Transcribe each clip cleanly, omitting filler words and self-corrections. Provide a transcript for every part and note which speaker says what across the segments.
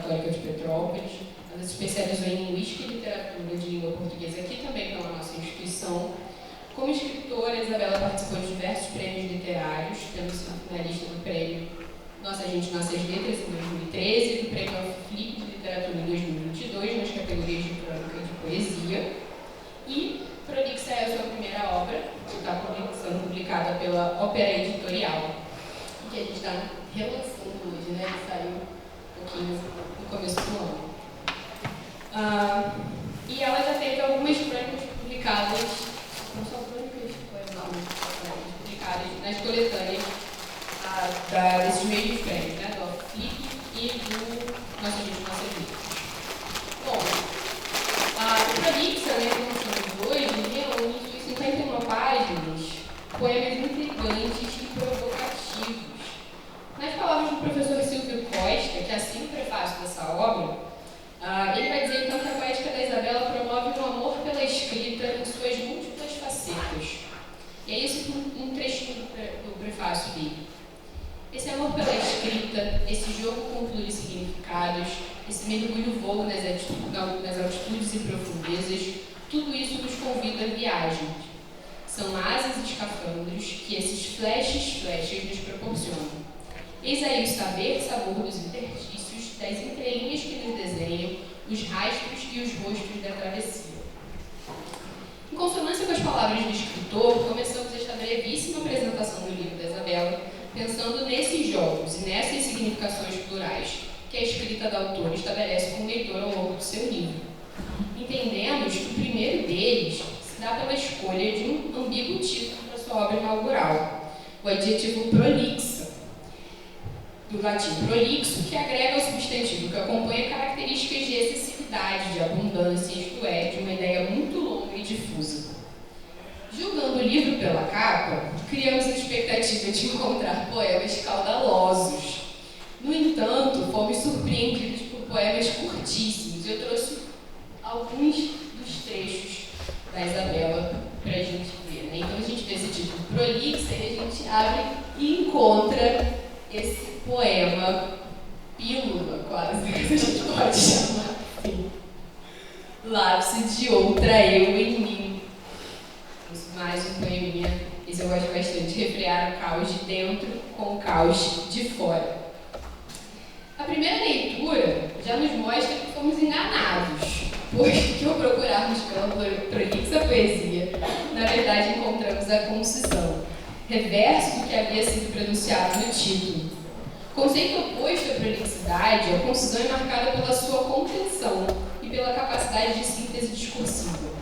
Speaker 1: Católica de Petrópolis. Ela se especializou em Linguística e Literatura de Língua Portuguesa aqui também pela nossa instituição. Como escritora, Isabela participou de diversos prêmios literários, tendo sido finalista do prêmio Nossa Gente, Nossas Letras, em 2013, do prêmio Flip de Literatura em 2022, nas categorias de crônica e de poesia. E Prolixa é a sua primeira obra, que está sendo publicada pela Ópera Editorial, que a gente está relançando hoje, né? Saiu um pouquinho no começo do ano. E ela já teve algumas crônicas publicadas, não só crônicas, publicadas nas coletâneas desses mesmos prêmios, né? Do Flip e do Nossa Gente, Nossas Letras. Bom, o Prolixa, né, que nós temos hoje, reúne em 51 páginas poemas intrigantes e provocativos. Nas palavras do professor Silvio Costa, que assina o prefácio dessa obra, ele vai dizer então que a poética da Isabela promove um amor pela escrita em suas múltiplas facetas. E é isso um trechinho do prefácio dele. Esse amor pela escrita, esse jogo com plurissignificados, esse mergulho voo nas altitudes e profundezas, tudo isso nos convida a viagens. São asas e escafandros que esses flechas nos proporcionam. Eis aí o sabor dos interstícios, das entrelinhas que nos desenham, os rastros e os rostos da travessia. Em consonância com as palavras do escritor, começamos esta brevíssima apresentação do livro da Isabela, pensando nesses jogos e nessas significações plurais que a escrita da autora estabelece com o leitor ao longo do seu livro. Entendemos que o primeiro deles se dá pela escolha de um ambíguo título para sua obra inaugural, o adjetivo prolixa, do latim prolixo, que agrega ao substantivo que acompanha características de excessividade, de abundância, isto é, de uma ideia muito longa e difusa. Julgando o livro pela capa, criamos a expectativa de encontrar poemas caudalosos. No entanto, fomos surpreendidos por poemas curtíssimos. Eu trouxe alguns dos trechos da Isabela para a gente ver, né? Então a gente vê esse título prolixa e a gente abre e encontra esse poema pílula, quase, que a gente pode chamar assim. Lapso de outra eu em mim. Mais um poeminha, esse eu gosto bastante, refrear o caos de dentro com o caos de fora. A primeira leitura já nos mostra que fomos enganados, porque ao procurarmos pela prolixa poesia, na verdade encontramos a concisão, reverso do que havia sido pronunciado no título. Conceito oposto à prolixidade, a concisão é marcada pela sua contenção e pela capacidade de síntese discursiva.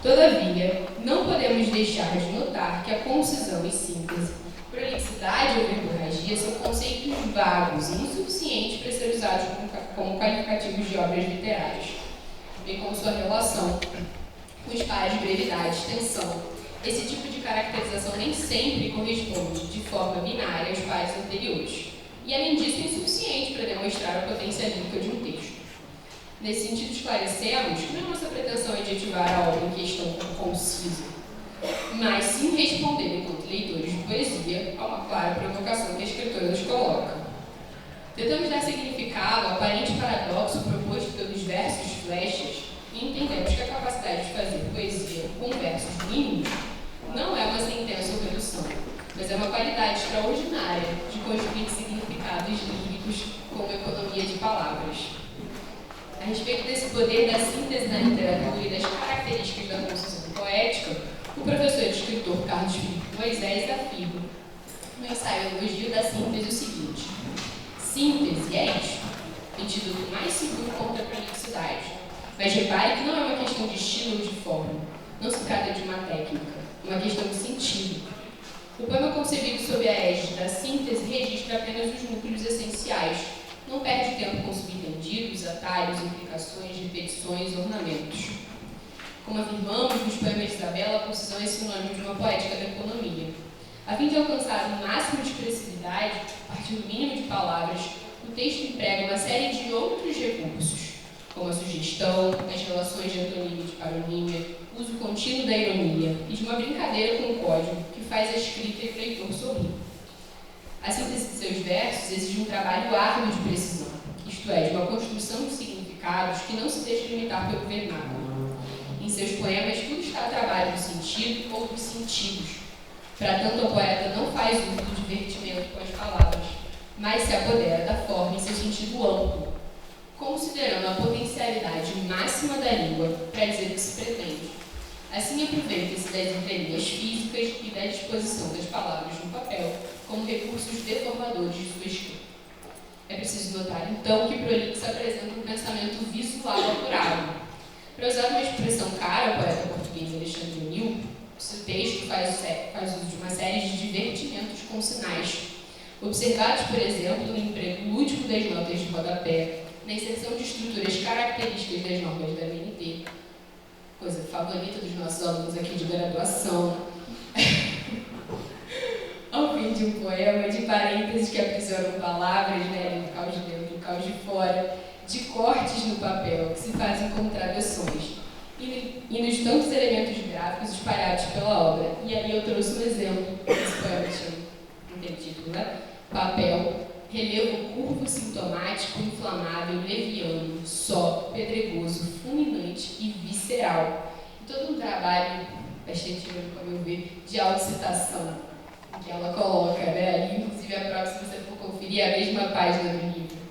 Speaker 1: Todavia, não podemos deixar de notar que a concisão e síntese, prolixidade ou verborragia são conceitos vagos e insuficientes para ser usados como qualificativos de obras literárias, bem como sua relação com os pares de brevidade e extensão. Esse tipo de caracterização nem sempre corresponde de forma binária aos pares anteriores, e além disso é insuficiente para demonstrar a potência lírica de um texto. Nesse sentido, esclarecemos que não é nossa pretensão adjetivar a obra em questão como concisa, mas sim responder, enquanto leitores de poesia, a uma clara provocação que a escritora nos coloca. Tentamos dar significado ao aparente paradoxo proposto pelos versos flechas e entendemos que a capacidade de fazer poesia com versos mínimos não é uma sentença ou redução, mas é uma qualidade extraordinária de construir significados líricos com uma economia de palavras. A respeito desse poder da síntese na literatura e das características da construção poética, o professor e escritor Carlos Filipe Moisés afirma no ensaio Elogio da Síntese o seguinte: síntese é isto, antídoto mais seguro contra a prolixidade. Mas repare que não é uma questão de estilo ou de forma, não se trata de uma técnica, é uma questão de sentido. O poema concebido sob a égide da síntese registra apenas os núcleos essenciais, não perde tempo com subentendidos, atalhos, implicações, repetições, ornamentos. Como afirmamos nos poemas de Isabela, a concisão é sinônimo de uma poética da economia. A fim de alcançar o máximo de expressividade, a partir do mínimo de palavras, o texto emprega uma série de outros recursos, como a sugestão, as relações de antonímia e de paronímia, o uso contínuo da ironia e de uma brincadeira com o código que faz a escrita e o leitor sorrir. A síntese de seus versos exige um trabalho árduo de precisão, isto isto é, de uma construção de significados que não se deixa limitar pelo vernáculo. Em seus poemas, tudo está a trabalho do sentido ou dos sentidos. Para tanto, o poeta não faz uso do divertimento com as palavras, mas se apodera da forma em seu sentido amplo, considerando a potencialidade máxima da língua para dizer o que se pretende. Assim, aproveita-se das entrelinhas físicas e da disposição das palavras no papel como recursos deformadores de sua escrita. É preciso notar, então, que Prolix apresenta um pensamento visual apurado. Para usar uma expressão cara ao poeta português Alexandre O'Neil, seu texto faz uso de uma série de divertimentos com sinais, observados, por exemplo, no emprego lúdico das notas de rodapé, na inserção de estruturas características das normas da BNT, coisa favorita dos nossos alunos aqui de graduação, ao fim de um poema, de parênteses que aprisionam palavras, né, no caos de dentro, no caos de fora, de cortes no papel, que se fazem como travessões, e nos tantos elementos gráficos espalhados pela obra. E aí eu trouxe um exemplo desse poema que não tem título, né? Papel, relevo curvo, sintomático, inflamável, leviano, só, pedregoso, fulminante e visceral. E todo um trabalho bastante, como eu ver, de autocitação que ela coloca, né? Ali, inclusive, a prova, se você for conferir, é a mesma página do livro.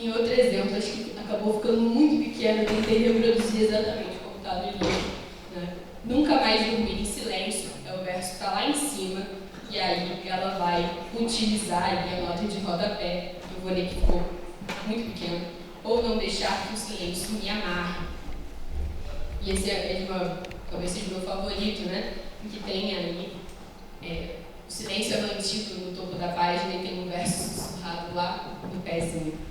Speaker 1: Em outro exemplo, acho que acabou ficando muito pequeno, eu tentei reproduzir exatamente como está no livro, né? Nunca mais dormir em silêncio, é o verso que está lá em cima, e aí ela vai utilizar ali a nota de rodapé, eu vou ler que ficou muito pequeno, ou não deixar que o silêncio me amarre. E esse é talvez seja o meu favorito, né? Que tem ali, o silêncio é mantido no topo da página e tem um verso sussurrado lá no pezinho.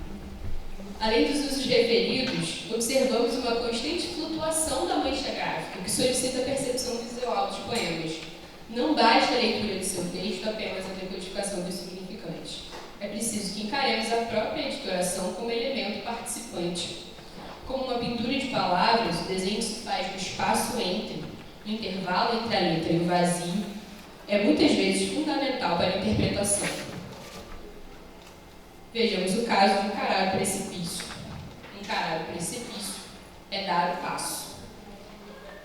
Speaker 1: Além dos usos referidos, observamos uma constante flutuação da mancha gráfica, que solicita a percepção visual dos poemas. Não basta a leitura de seu texto apenas a decodificação dos significantes. É preciso que encaremos a própria editoração como elemento participante. Como uma pintura de palavras, o desenho se faz no espaço no intervalo entre a letra e o vazio, é muitas vezes fundamental para a interpretação. Vejamos o caso de encarar o precipício. Encarar o precipício é dar o passo.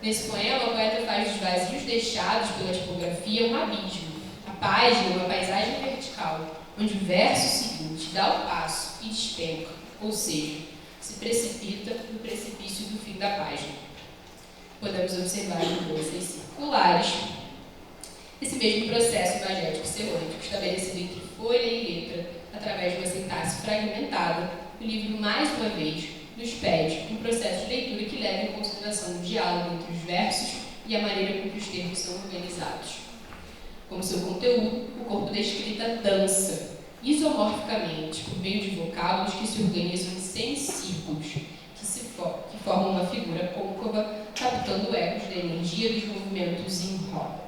Speaker 1: Nesse poema, o poeta faz dos vazios deixados pela tipografia um abismo. A página é uma paisagem vertical, onde o verso seguinte dá o passo e despenca, ou seja, se precipita no precipício do fim da página. Podemos observar em bolsas circulares esse mesmo processo imagético semântico estabelecido entre folha e letra, através de uma sintaxe fragmentada. O livro, mais uma vez, nos pede um processo de leitura que leve em consideração o diálogo entre os versos e a maneira com que os termos são organizados. Como seu conteúdo, o corpo da escrita dança, isomorficamente, por meio de vocábulos que se organizam em semicírculos, que formam uma figura côncava, captando ecos da energia dos movimentos em roda.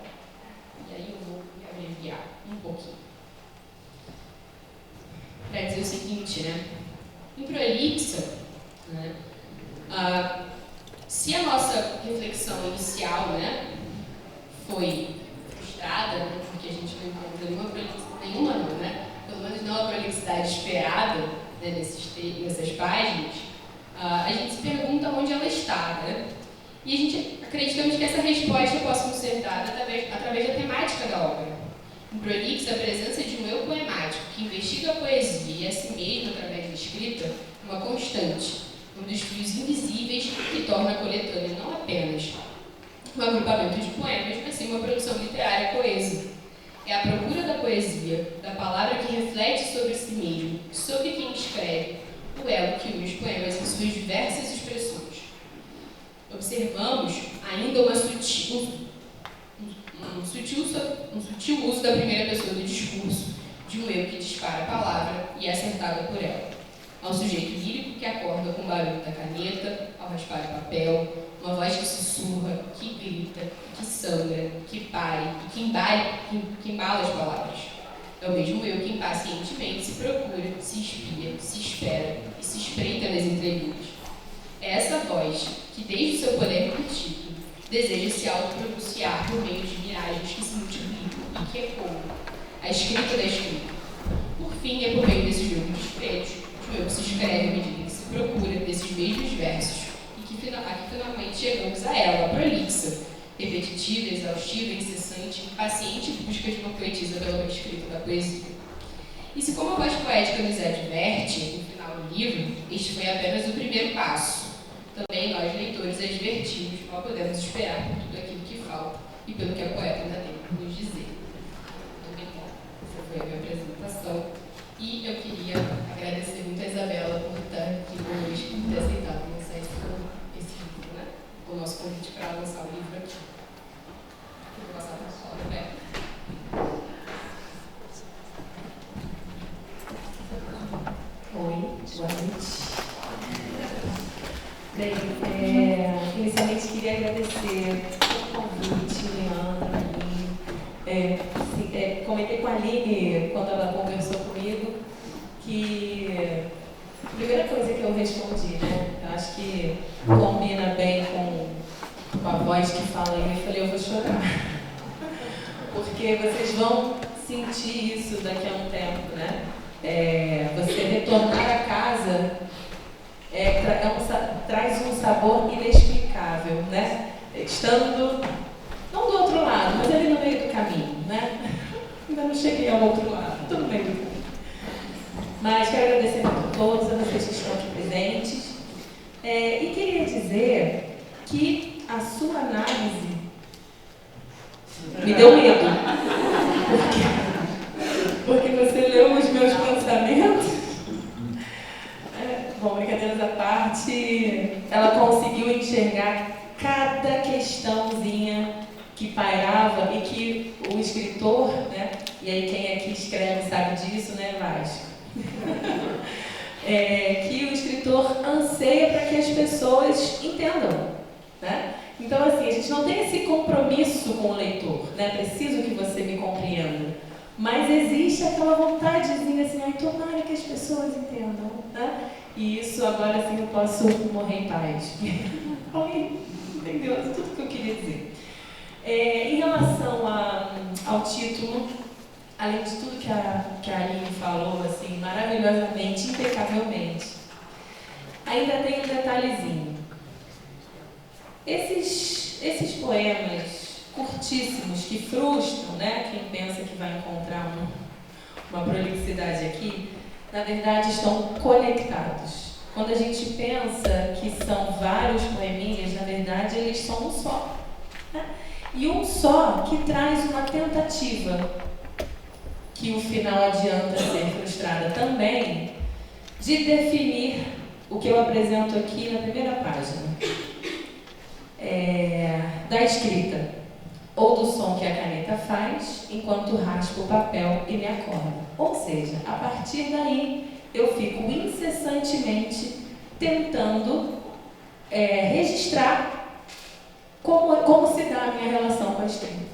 Speaker 1: E aí eu vou me abreviar um pouquinho. Para dizer o seguinte, né? Em Prolixa, né, se a nossa reflexão inicial, né, foi frustrada, né, porque a gente não encontra nenhuma não, né? Pelo menos não a prolixidade esperada, né, nessas páginas, a gente se pergunta onde ela está, né? E a gente acreditamos que essa resposta possa ser dada através da temática da obra. Em Prolix, a presença de um eu poemático que investiga a poesia e a si mesmo através da escrita é uma constante, um dos fios invisíveis que torna a coletânea não apenas um agrupamento de poemas, mas sim uma produção literária coesa. É a procura da poesia, da palavra que reflete sobre si mesmo, sobre quem escreve, o elo que une os poemas em suas diversas expressões. Observamos ainda um sutil uso da primeira pessoa do discurso, de um eu que dispara a palavra e é acertado por ela. Há um sujeito lírico que acorda com o barulho da caneta, ao raspar o papel, uma voz que sussurra, que grita, que sangra, que pare e que embala as palavras. É o mesmo eu que impacientemente se procura, se espia, se espera e se espreita nas entrelinhas. É essa voz que, desde o seu poder contínuo, deseja se autopronunciar por meio de miragens que se multiplicam e que ecoam. a escrita da escrita. Por fim, é por meio desses mesmos espelhos, que o se escreve à medida que se procura desses mesmos versos, e que finalmente chegamos a ela, prolixa, repetitiva, exaustiva, incessante, paciente busca de uma poetisa pela escrita da poesia. E se como a voz poética nos adverte, no final do livro, este foi apenas o primeiro passo. Também nós, leitores, advertimos, mal podemos esperar por tudo aquilo que falta e pelo que a poeta ainda tem por nos dizer. Então, essa foi a minha apresentação. E eu queria agradecer muito a Isabela por estar aqui conosco e ter aceitado lançar esse livro, né? O nosso convite para lançar o livro aqui. Eu vou passar para a palavra para ela.
Speaker 2: Oi, boa noite. Bem, inicialmente queria agradecer o convite, Leandro, comentei com a Aline, quando ela conversou comigo, que a primeira coisa que eu respondi, né, eu acho que combina bem com a voz que fala aí, eu falei, eu vou chorar. Porque vocês vão sentir isso daqui a um tempo, né? Você retornar a casa traz um sabor inexplicável, né? Estando, não do outro lado, mas ali no meio do caminho, né? Ainda não cheguei ao outro lado, tudo bem do caminho. Mas quero agradecer a todos, a vocês que estão aqui presentes. E queria dizer que a sua análise me deu medo. Porque você leu os meus pensamentos. Bom, brincadeiras à parte, ela conseguiu enxergar cada questãozinha que pairava e que o escritor, né, e aí quem aqui escreve sabe disso, né, Vasco? Que o escritor anseia para que as pessoas entendam, né? Então, assim, a gente não tem esse compromisso com o leitor, né? Preciso que você me compreenda. Mas existe aquela vontadezinha assim, ai, tomara que as pessoas entendam, né? E isso agora sim eu posso morrer em paz. Alguém entendeu tudo que eu queria dizer. Em relação ao título, além de tudo que a Aline falou, assim, maravilhosamente, impecavelmente, ainda tem um detalhezinho. Esses poemas curtíssimos que frustram, né? Quem pensa que vai encontrar uma prolixidade aqui, na verdade estão conectados. Quando a gente pensa que são vários poeminhas, na verdade eles são um só, né? E um só que traz uma tentativa, que o final adianta ser frustrada também, de definir o que eu apresento aqui na primeira página. Da escrita, ou do som que a caneta faz, enquanto raspo o papel e me acordo. Ou seja, a partir daí, eu fico incessantemente tentando registrar como se dá a minha relação com a escrita.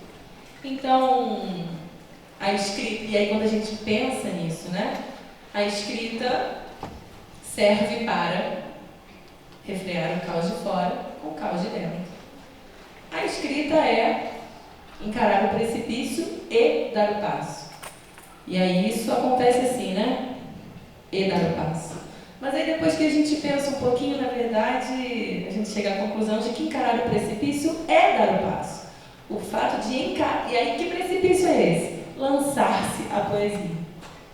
Speaker 2: Então, a escrita, e aí quando a gente pensa nisso, né? A escrita serve para refrear o caos de fora com o caos de dentro. A escrita é encarar o precipício e dar o passo. E aí isso acontece assim, né? E dar o passo. Mas aí depois que a gente pensa um pouquinho, na verdade, a gente chega à conclusão de que encarar o precipício é dar o passo. O fato de encarar... E aí que precipício é esse? Lançar-se à poesia.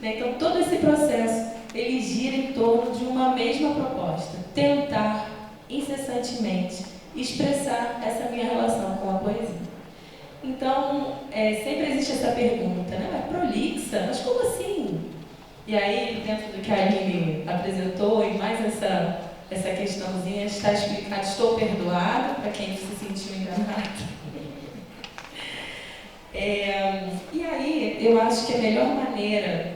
Speaker 2: Então todo esse processo, ele gira em torno de uma mesma proposta. Tentar, incessantemente, expressar essa minha relação com a poesia. Então, sempre existe essa pergunta, né? Mas prolixa? Mas como assim? E aí, dentro do que a Aline apresentou, e mais essa questãozinha, está explicado, estou perdoada, para quem se sentiu enganado. E aí, eu acho que a melhor maneira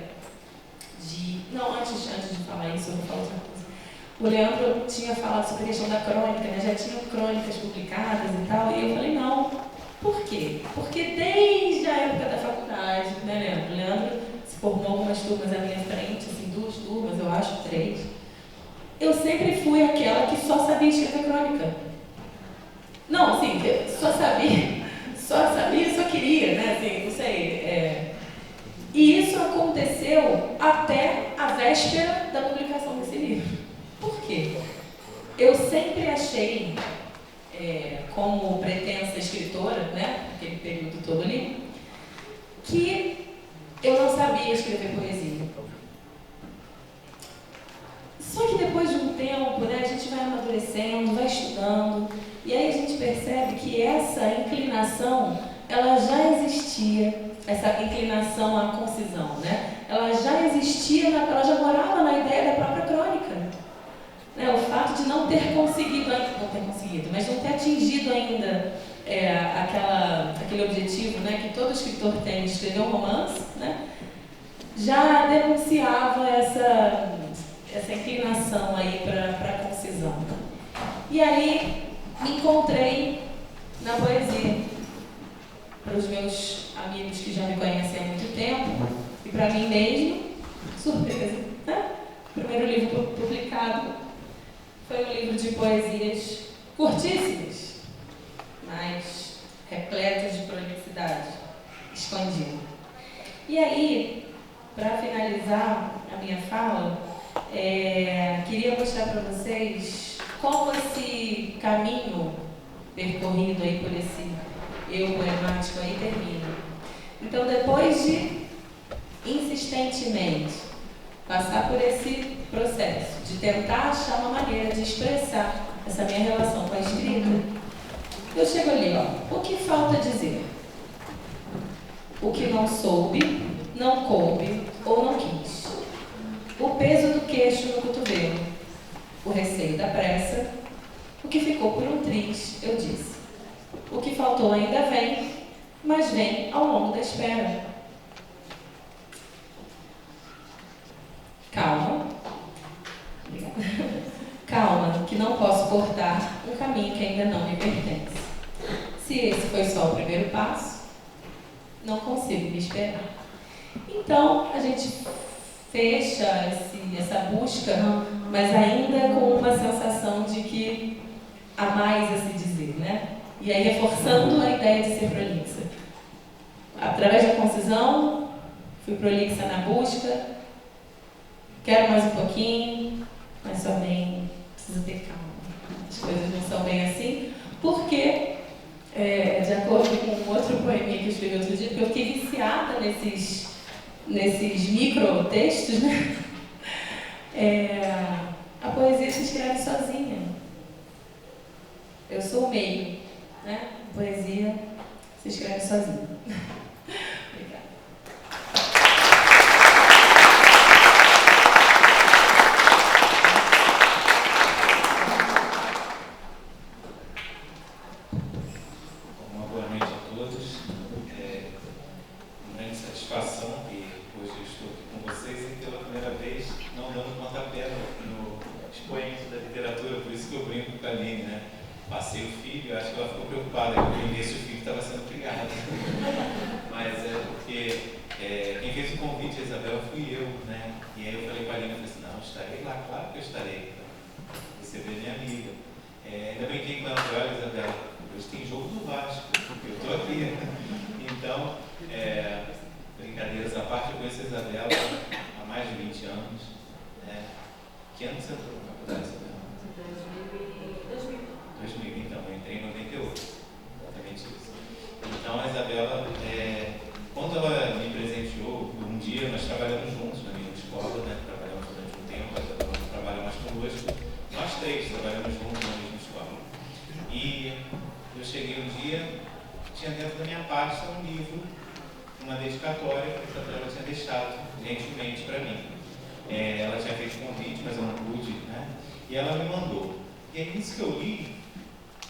Speaker 2: de... Não, antes de falar isso, eu vou falar outra coisa. O Leandro tinha falado sobre a questão da crônica, né? Já tinham crônicas publicadas e tal, e eu falei, não. Por quê? Porque desde a época da faculdade, né, Leandro? O Leandro se formou algumas turmas à minha frente, assim, 2 turmas, eu acho, 3. Eu sempre fui aquela que só sabia escrever crônica. Não, assim, eu só sabia, só queria, né, assim, não sei. E aconteceu até a véspera da publicação desse livro. Por quê? Eu sempre achei, como pretensa escritora, né, naquele período todo ali, que eu não sabia escrever poesia. Só que depois de um tempo, né, a gente vai amadurecendo, vai estudando, e aí a gente percebe que essa inclinação, ela já existia, essa inclinação à concisão, né? Ela já existia, ela já morava na ideia da própria crônica. Né? O fato de não ter conseguido, mas não ter atingido ainda aquele objetivo, né, que todo escritor tem de escrever um romance, né, já denunciava essa inclinação aí para a concisão. E aí me encontrei na poesia. Para os meus amigos que já me conhecem há muito tempo, e para mim mesmo, surpresa, né? O primeiro livro publicado foi um livro de poesias curtíssimas, mas repletas de prolixidade, escondido. E aí, para finalizar a minha fala, queria mostrar para vocês como esse caminho percorrido aí por esse eu poemático aí termina. Então, depois de insistentemente passar por esse processo de tentar achar uma maneira de expressar essa minha relação com a escrita, eu chego ali, ó, o que falta dizer? O que não soube, não coube ou não quis. O peso do queixo no cotovelo, o receio da pressa, o que ficou por um triz, eu disse. O que faltou ainda vem, mas vem ao longo da espera. Calma. Calma, que não posso cortar um caminho que ainda não me pertence. Se esse foi só o primeiro passo, não consigo me esperar. Então, a gente fecha essa busca, mas ainda com uma sensação de que há mais a se dizer, né? E aí reforçando a ideia de ser prolixa. Através da concisão, fui prolixa na busca, quero mais um pouquinho, mas também preciso ter calma. As coisas não são bem assim, porque, de acordo com outro poeminha que eu escrevi outro dia, porque eu fiquei viciada nesses microtextos, né? A poesia se escreve sozinha. Eu sou o meio. Né? Poesia se escreve sozinha. Obrigada.
Speaker 3: Uma boa noite a todos. Uma grande satisfação que hoje eu estou aqui com vocês e pela primeira vez não dando pontapé no expoente da literatura, por isso que eu brinco com a Aline, né? Passei o filho, acho que ela ficou preocupada que eu vi se o filho estava sendo criado. Mas porque quem fez o convite a Isabela fui eu, né? E aí eu falei com a Aline, eu falei assim, não, estarei lá, claro que eu estarei. Receber minha amiga. Ainda brinquei com ela, olha Isabela, hoje tem jogo do Vasco, eu estou aqui. Então, brincadeiras à parte, eu conheço a Isabela há mais de 20 anos. Que ano você entrou na faculdade, Isabela? 2000, então, eu entrei em 98, exatamente isso. Então, a Isabela, quando ela me presenteou, um dia nós trabalhamos juntos na minha escola, né? Trabalhamos durante um tempo, a Isabela não trabalha mais conosco, nós três trabalhamos juntos na mesma escola. E eu cheguei um dia, tinha dentro da minha pasta um livro, uma dedicatória que a Isabela tinha deixado gentilmente para mim. Ela tinha feito convite, mas eu não pude, né? E ela me mandou. E é isso que eu li.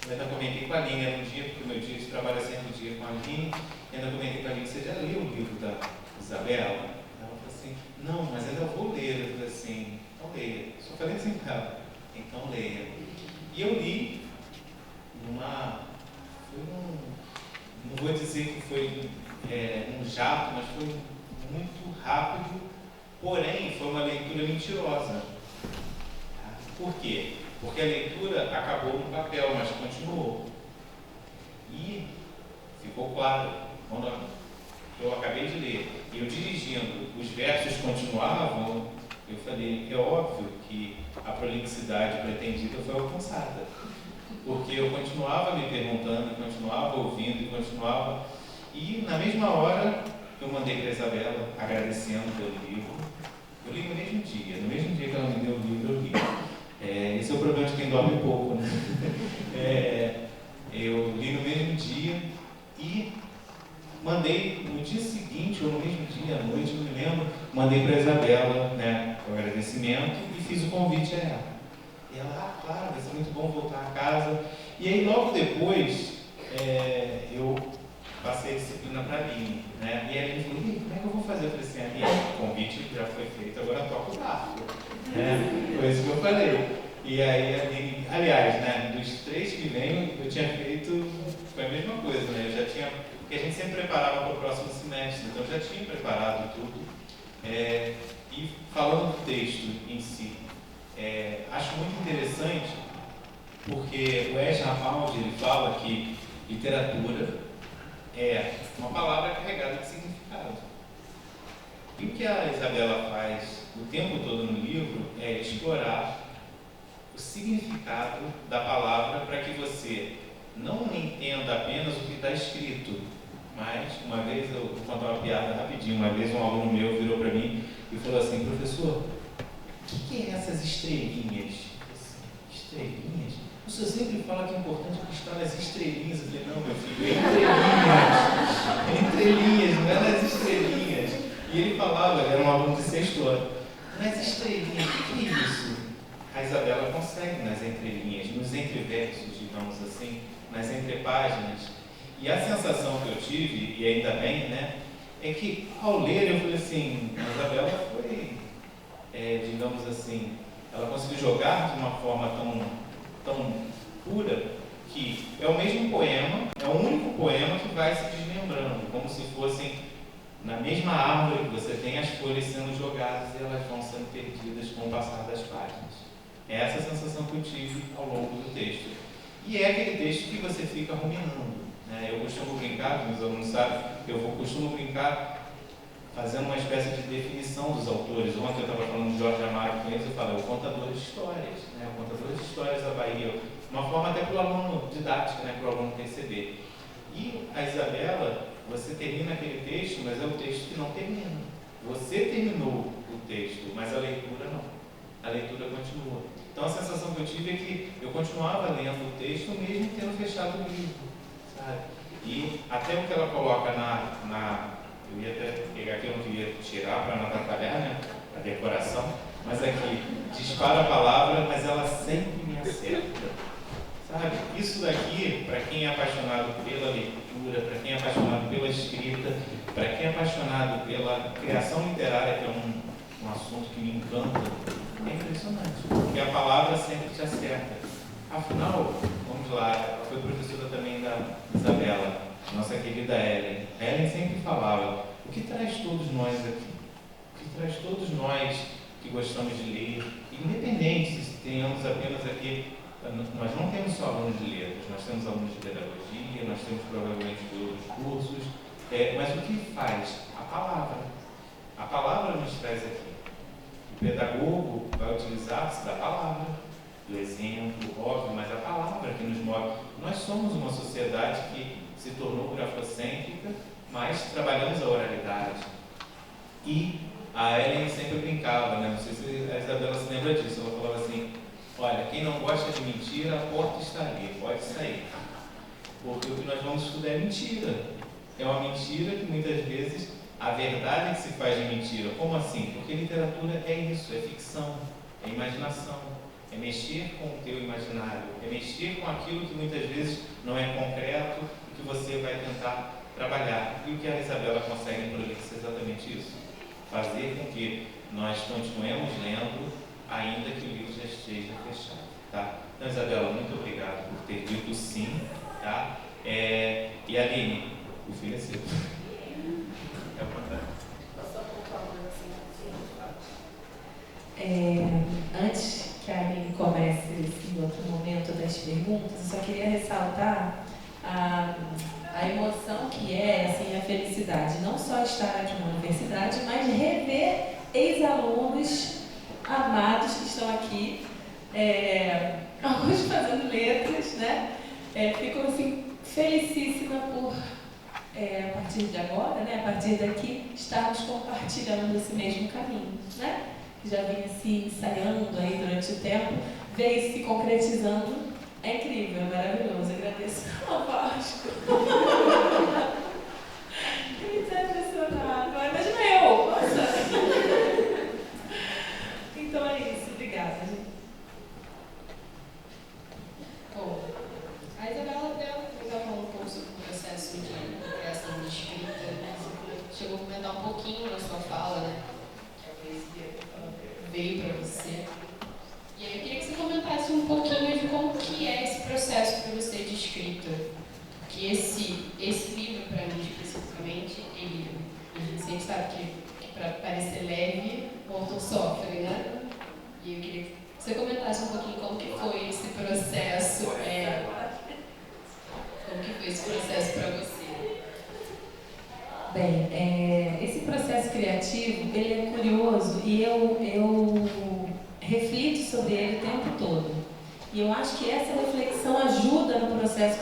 Speaker 3: Eu ainda comentei com a Aline, era um dia, porque o meu dia de trabalho é sempre um dia com a Aline, e ainda comentei com a Aline, você já leu o livro da Isabela? Ela falou assim, não, mas ainda vou ler. Eu falei assim, então leia. Só falei assim para ela, então leia. E eu li não vou dizer que foi um jato, mas foi muito rápido, porém foi uma leitura mentirosa. Por quê? Porque a leitura acabou no papel, mas continuou. E ficou claro, quando eu acabei de ler, e eu dirigindo, os versos continuavam, eu falei, é óbvio que a prolixidade pretendida foi alcançada. Porque eu continuava me perguntando, continuava ouvindo, continuava... E na mesma hora, eu mandei para a Isabela, agradecendo pelo livro. Eu li no mesmo dia que ela me deu o livro, eu li. Esse é o problema de quem dorme pouco, né? Eu li no mesmo dia e mandei no dia seguinte, ou no mesmo dia, à noite, não me lembro, mandei para a Isabela, né, o agradecimento e fiz o convite a ela. E ela, claro, vai ser muito bom voltar a casa. E aí, logo depois, eu passei a disciplina para a Aline, né? E a Aline falou, como é que eu vou fazer? Eu falei assim, Aline, o convite já foi feito, agora toca o barco. Foi isso que eu falei. E aí, a Aline, aliás, né, dos 3 que vêm, eu tinha feito, foi a mesma coisa, né? Eu já tinha, porque a gente sempre preparava para o próximo semestre, então eu já tinha preparado tudo. E falando do texto em si, acho muito interessante, porque o Ezra Pound, ele fala que literatura é uma palavra carregada de significado. E o que a Isabela faz o tempo todo no livro é explorar o significado da palavra para que você não entenda apenas o que está escrito. Mas, uma vez, eu vou contar uma piada rapidinho, uma vez um aluno meu virou para mim e falou assim, professor, o que é essas estrelinhas? Estrelinhas? O senhor sempre fala que é importante conquistar as estrelinhas. Eu falei, não, meu filho, entre linhas, não é nas estrelinhas. E ele falava, ele era um aluno de 6º ano, nas estrelinhas, o que é isso? A Isabela consegue nas entrelinhas, nos entreversos, digamos assim, nas entrepáginas. E a sensação que eu tive, e ainda bem, né, é que ao ler eu falei assim, a Isabela foi, digamos assim, ela conseguiu jogar de uma forma tão pura que é o mesmo poema, é o único poema que vai se desmembrando, como se fossem na mesma árvore que você tem as folhas sendo jogadas e elas vão sendo perdidas com o passar das páginas. É essa a sensação que eu tive ao longo do texto. E é aquele texto que você fica ruminando. Eu costumo brincar, meus alunos sabem, eu costumo brincar fazendo uma espécie de definição dos autores. Ontem eu estava falando de Jorge Amado com eles, eu falei, o contador de histórias, o contador de histórias da Bahia, uma forma até para o aluno didática, para o aluno perceber. E a Isabela, você termina aquele texto, mas é o texto que não termina. Você terminou o texto, mas a leitura não. A leitura continua. Então a sensação que eu tive é que eu continuava lendo o texto mesmo tendo fechado o livro. E até o que ela coloca eu ia até pegar aqui, eu não queria tirar para não atrapalhar, a decoração, mas aqui, dispara a palavra, mas ela sempre me acerta, Isso daqui, para quem é apaixonado pela leitura, para quem é apaixonado pela escrita, para quem é apaixonado pela criação literária, que é um assunto que me encanta, é impressionante, porque a palavra sempre te acerta. Afinal, vamos lá, ela foi professora também da Isabela, nossa querida Ellen. A Ellen sempre falava, o que traz todos nós aqui? O que traz todos nós que gostamos de ler, independente se tenhamos apenas aqui, nós não temos só alunos de letras, nós temos alunos de pedagogia, nós temos provavelmente de outros cursos, mas o que faz? A palavra. A palavra nos traz aqui. O pedagogo vai utilizar-se da palavra, do exemplo, óbvio, mas a palavra que nos move. Nós somos uma sociedade que se tornou grafocêntrica, mas trabalhamos a oralidade. E a Ellen sempre brincava, não sei se a Isabela se lembra disso, ela falava assim, olha, quem não gosta de mentira, a porta está ali, pode sair. Porque o que nós vamos estudar é mentira. É uma mentira que muitas vezes a verdade que se faz de mentira. Como assim? Porque literatura é isso, é ficção, é imaginação. É mexer com o teu imaginário, é mexer com aquilo que muitas vezes não é concreto e que você vai tentar trabalhar. E o que a Isabela consegue em Prolix é exatamente isso. Fazer com que nós continuemos lendo, ainda que o livro já esteja fechado. Então, Isabela, muito obrigado por ter dito sim. E Aline, o filho é seu. É o contrário.
Speaker 2: Antes que a Aline comece esse outro momento das perguntas, eu só queria ressaltar a emoção que assim, a felicidade, não só estar aqui na universidade, mas rever ex-alunos amados que estão aqui, alguns fazendo letras, né? Fico assim, felicíssima por, a partir de agora, né? A partir daqui, estarmos compartilhando esse mesmo caminho, né? Que já vinha se ensaiando aí durante o tempo, veio se concretizando. É incrível, é maravilhoso. Agradeço ao Vasco. Ele está impressionado. Imagina eu, nossa. Então é isso, obrigada.
Speaker 1: Bom, a Isabela já falou um pouco sobre o processo de criação de escrita, né? Você chegou a comentar um pouquinho na sua fala, né? Que a poesia veio para você. E aí eu queria que você comentasse um pouquinho de como que é esse processo para você de escrita. Porque esse livro, para mim, especificamente, a gente sempre sabe que para parecer leve, o autor sofre, né? E eu queria que você comentasse um pouquinho como que foi esse processo, como que foi esse processo para você.
Speaker 2: Bem, esse processo criativo, ele é curioso e eu reflito sobre ele o tempo todo. E eu acho que essa reflexão ajuda no processo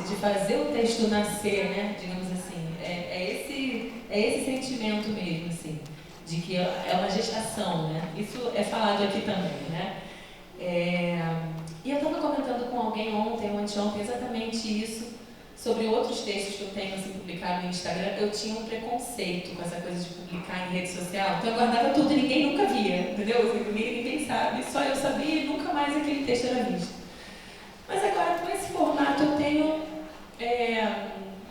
Speaker 2: de fazer o texto nascer, né? Digamos assim. É esse sentimento mesmo, assim, de que é uma gestação, né? Isso é falado aqui também, né? E eu estava comentando com alguém ontem ou anteontem exatamente isso, sobre outros textos que eu tenho assim, publicado no Instagram. Eu tinha um preconceito com essa coisa de publicar em rede social, então eu guardava tudo e ninguém nunca via, entendeu? Ninguém sabe, só eu sabia e nunca mais aquele texto era visto. Mas agora, com esse formato, eu tenho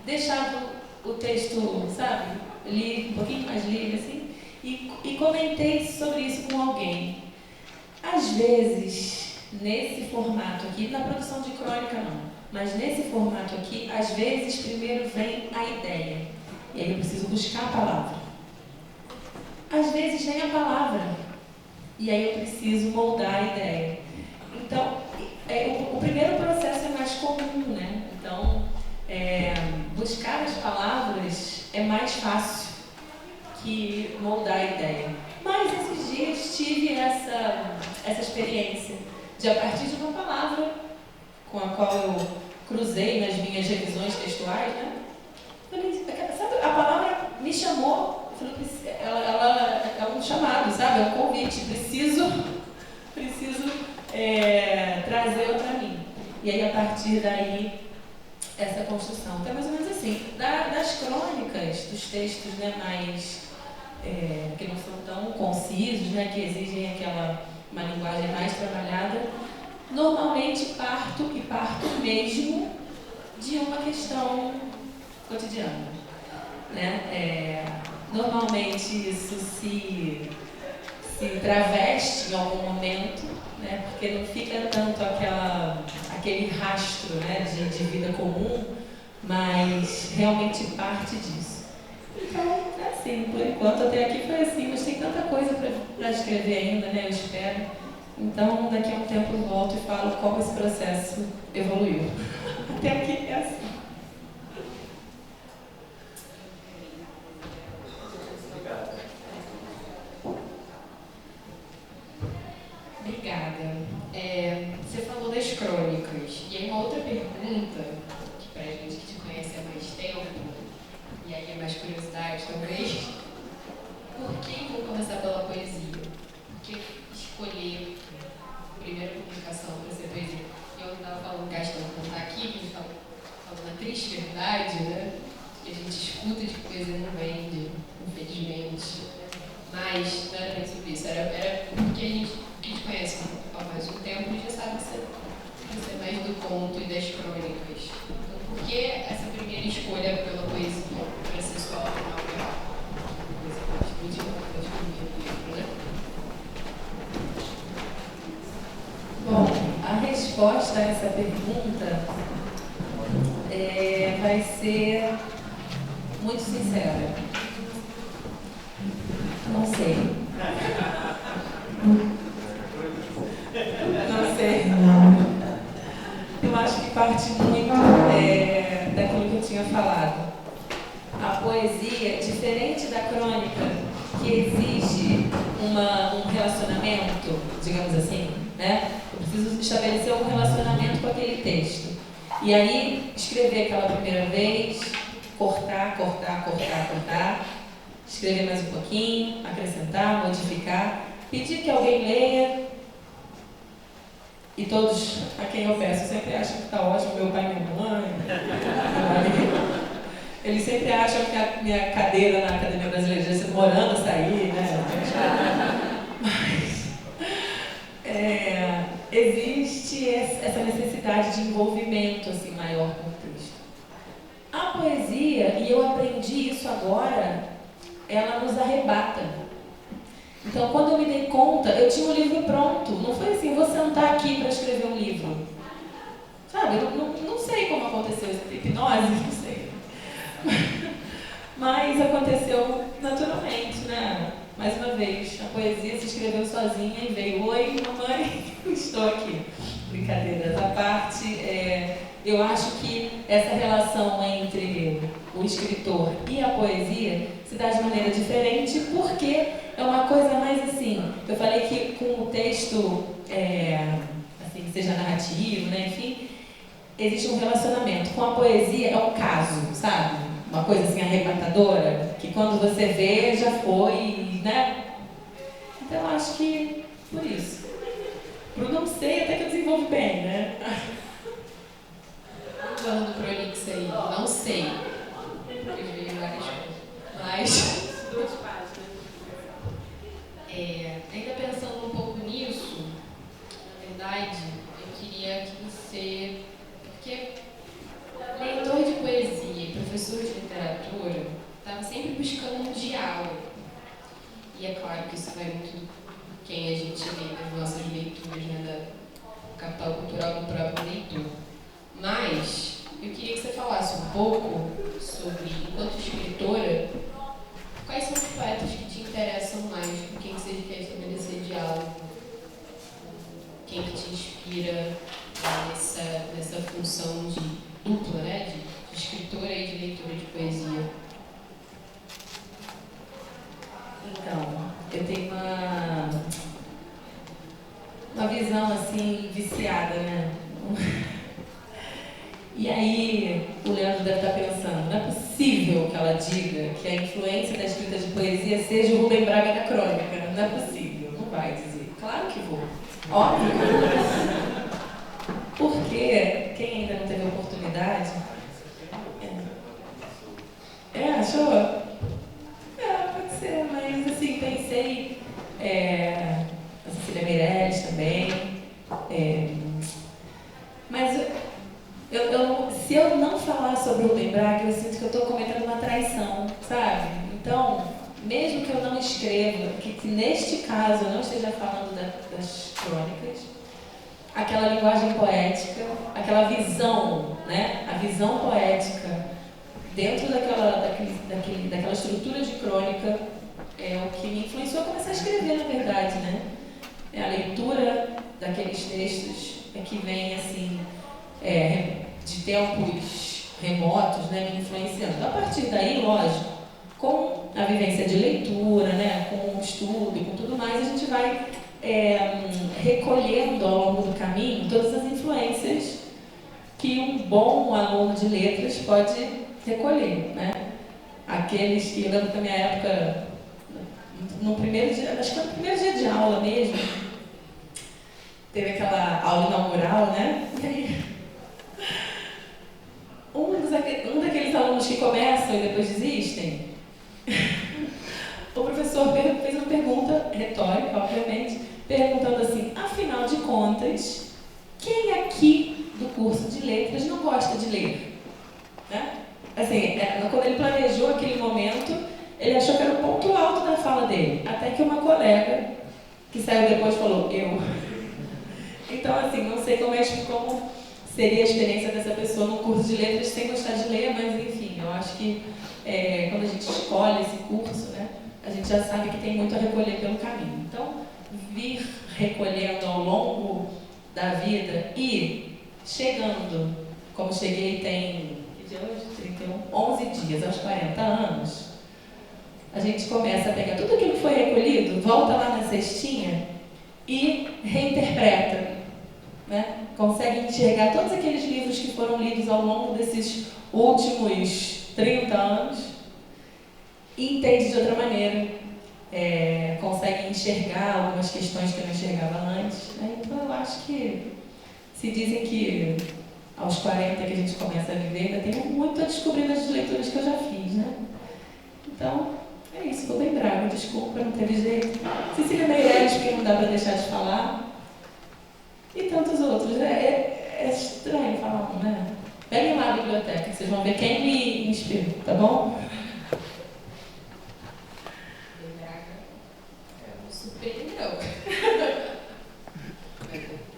Speaker 2: deixado o texto, sabe, um pouquinho mais livre, assim, e comentei sobre isso com alguém. Às vezes, nesse formato aqui, na produção de crônica não, mas nesse formato aqui, às vezes, primeiro vem a ideia, e aí eu preciso buscar a palavra. Às vezes vem a palavra, e aí eu preciso moldar a ideia. Então, o primeiro processo é mais comum, né? Então, buscar as palavras é mais fácil que moldar a ideia. Mas esses dias tive essa experiência de, a partir de uma palavra com a qual eu cruzei nas minhas revisões textuais, né? Falei, sabe, a palavra me chamou, ela é um chamado, sabe? É um convite, preciso trazê-la para mim. E aí, a partir daí, essa construção. Então, é mais ou menos assim, das crônicas, dos textos, né, mais, que não são tão concisos, né, que exigem uma linguagem mais trabalhada, normalmente parto mesmo de uma questão cotidiana, né? Normalmente isso se traveste em algum momento, né? Porque não fica tanto aquele rastro, né, de vida comum, mas realmente parte disso. Então, assim, por enquanto até aqui foi assim, mas tem tanta coisa para escrever ainda, né? Eu espero. Então, daqui a um tempo eu volto e falo como esse processo evoluiu. Até aqui é assim.
Speaker 1: Obrigada. Você falou das crônicas. E aí uma outra pergunta, que para a gente que te conhece há mais tempo, e aí é mais curiosidade talvez, por que vou começar pela poesia? Por que escolher a primeira publicação para ser poesia? Eu estava falando, gastando contar aqui, que a gente estava falando a triste verdade, né? Que a gente escuta de que poesia não vende, infelizmente. Mas não era nem sobre isso, era porque a gente conhece há mais um tempo e já sabe que você é mais do conto e das crônicas. Então, por que essa primeira escolha pela poesia para ser sua obra inaugural? Coisa muito importante para o meu livro, né?
Speaker 2: Bom, a resposta a essa pergunta vai ser muito sincera. Não sei. Não sei. Eu acho que parte muito daquilo que eu tinha falado. diferente da crônica, que exige um relacionamento, digamos assim, né? Eu preciso estabelecer um relacionamento com aquele texto. E aí, escrever aquela primeira vez, cortar, escrever mais um pouquinho, acrescentar, modificar, pedir que alguém leia. E todos a quem eu peço sempre acham que está ótimo, meu pai e minha mãe, meu marido. Eles sempre acham que a minha cadeira na Academia Brasileira de Direito demorando a sair, né? Mas existe essa necessidade de envolvimento assim, maior com o texto. A poesia, e eu aprendi isso agora, ela nos arrebata. Então, quando eu me dei conta, eu tinha um livro pronto. Não foi assim, vou sentar aqui para escrever um livro. Sabe, eu não sei como aconteceu isso. Hipnose, não sei. Mas aconteceu naturalmente, né? Mais uma vez, a poesia se escreveu sozinha e veio: oi, mamãe, estou aqui. Brincadeiras à parte, eu acho que essa relação entre o escritor e a poesia se dá de maneira diferente, porque é uma coisa mais assim. Eu falei que com o texto, assim, que seja narrativo, né? Enfim, existe um relacionamento. Com a poesia é um caso, sabe? Uma coisa assim arrebatadora, que quando você vê, já foi, né? Então, eu acho que por isso. Pro não sei, até que eu desenvolvo bem, né?
Speaker 1: Falando do prolixo aí, não sei. Porque veio várias coisas. Mas,
Speaker 4: 2 páginas.
Speaker 1: ainda pensando um pouco nisso, na verdade, eu queria que você... Porque leitor de poesia e professor de literatura estava sempre buscando um diálogo. E é claro que isso vai muito do quem a gente lê nas nossas leituras, né, da capital cultural do próprio leitor. Mas eu queria que você falasse um pouco sobre, enquanto escritora, quais são os poetas que te interessam mais, com quem você quer estabelecer diálogo, quem que te inspira nessa função de dupla, né, de escritora e de leitora de poesia.
Speaker 2: Então, eu tenho uma visão assim viciada, né? E aí o Leandro deve estar pensando, não é possível que ela diga que a influência da escrita de poesia seja o Rubem Braga da crônica. Não é possível, não vai dizer. Claro que vou. Óbvio que vou. Porque quem ainda não teve oportunidade... achou? Pode ser, mas assim, pensei... a Cecília Meirelles também. Mas se eu não falar sobre o Rubem Braga, eu sinto que eu estou cometendo uma traição, sabe? Então, mesmo que eu não escreva, que neste caso eu não esteja falando das crônicas, aquela linguagem poética, aquela visão, né? A visão poética dentro daquela estrutura de crônica é o que me influenciou a começar a escrever, na verdade, né? A leitura daqueles textos é que vem, assim, de tempos remotos, né, me influenciando. A partir daí, lógico, com a vivência de leitura, né, com o estudo e com tudo mais, a gente vai recolhendo ao longo do caminho todas as influências que um bom aluno de letras pode recolher, né? Aqueles que, eu lembro da minha época, no primeiro dia, acho que foi no primeiro dia de aula mesmo, teve aquela aula inaugural, né? E aí, um daqueles alunos que começam e depois desistem, o professor fez uma pergunta retórica, obviamente, perguntando assim: afinal de contas, quem aqui do curso de letras não gosta de ler? Né? Assim, quando ele planejou aquele momento, ele achou que era o ponto alto da fala dele, até que uma colega que saiu depois falou: eu. Então, assim, não sei como seria a experiência dessa pessoa no curso de letras sem gostar de ler, mas enfim, eu acho que quando a gente escolhe esse curso, né, a gente já sabe que tem muito a recolher pelo caminho. Então, vir recolhendo ao longo da vida e chegando, como cheguei tem, que dia é hoje? 31, 11 dias, aos 40 anos, a gente começa a pegar tudo aquilo que foi recolhido, volta lá na cestinha e reinterpreta, né? Consegue enxergar todos aqueles livros que foram lidos ao longo desses últimos 30 anos e entende de outra maneira, consegue enxergar algumas questões que eu não enxergava antes, né? Então eu acho que se dizem que aos 40 que a gente começa a viver, ainda tenho muito a descobrir nas leituras que eu já fiz, né? Então, é isso, vou bem brava, desculpa, não teve jeito. Cecília Meirelles, porque não dá para deixar de falar. E tantos outros. É estranho falar um, né? Peguem lá a biblioteca, vocês vão ver quem me inspirou, tá bom?
Speaker 1: Me surpreendeu.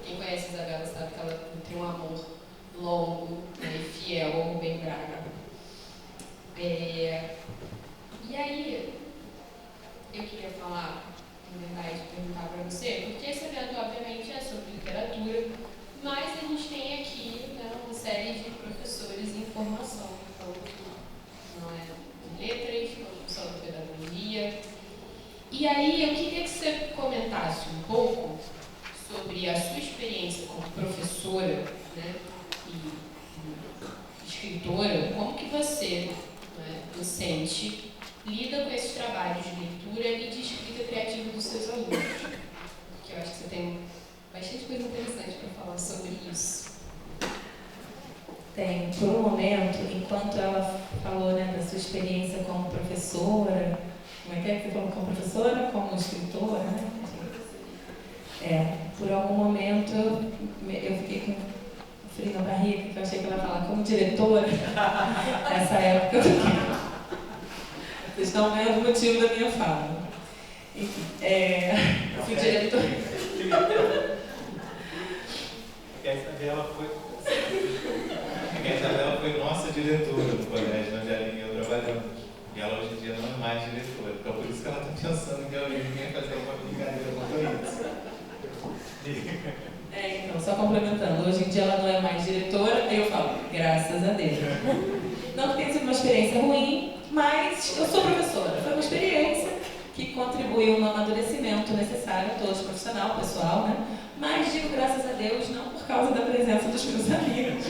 Speaker 1: Quem conhece a Isabela sabe que ela tem um amor longo, né, e fiel ao Rubem Braga. E aí, eu queria falar, na verdade, perguntar para você, porque esse evento, obviamente, é sobre literatura, mas a gente tem aqui, né, uma série de professores em formação, então, não é de letras, não só de pedagogia. E aí, eu queria que você comentasse um pouco sobre a sua experiência como professora, né, e escritora, como que você, né, docente, lida com esses trabalhos de leitura e de escrita criativa dos seus alunos. Porque eu acho que você tem bastante coisa interessante para falar sobre isso.
Speaker 2: Tem, por um momento, enquanto ela falou, né, da sua experiência como professora, como é que você falou? Como professora, como escritora, né? Por algum momento eu fiquei com frio na barriga, que eu achei que ela ia falar como diretora. Nessa época eu fiquei. Vocês estão vendo o motivo da minha fala. Enfim, eu fui diretora.
Speaker 3: A Isabela foi nossa diretora no colégio, onde ela e eu trabalhamos. E ela hoje em dia não é mais diretora. Então por isso que ela está pensando que alguém ia fazer uma brincadeira com isso.
Speaker 2: Então, só complementando, hoje em dia ela não é mais diretora, aí eu falo, graças a Deus. Não tem sido uma experiência ruim, mas eu sou professora. Foi uma experiência que contribuiu no amadurecimento necessário a todos, profissional, pessoal, né? Mas digo graças a Deus, não por causa da presença dos meus amigos,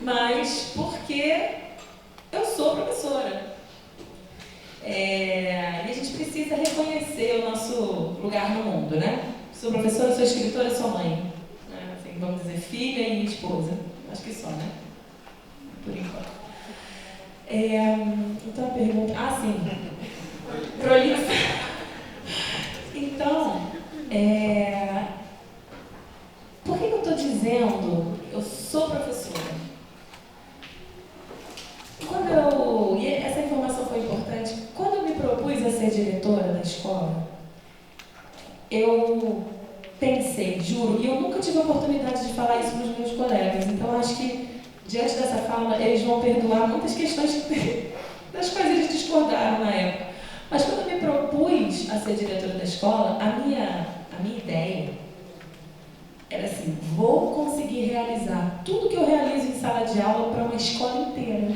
Speaker 2: mas porque eu sou professora. E a gente precisa reconhecer o nosso lugar no mundo, né? Sou professora, sou escritora, sou mãe. Né? Assim, vamos dizer, filha e esposa. Acho que só, né? Por enquanto. Então a pergunta... sim. Prolixa. Então, por que eu estou dizendo eu sou professora? E essa informação foi importante. Quando eu me propus a ser diretora da escola, eu pensei, juro, e eu nunca tive a oportunidade de falar isso para os meus colegas, então acho que diante dessa fala eles vão perdoar muitas questões das quais eles discordaram na época. Mas quando eu me propus a ser diretora da escola, a minha ideia era assim, vou conseguir realizar tudo que eu realizo em sala de aula para uma escola inteira.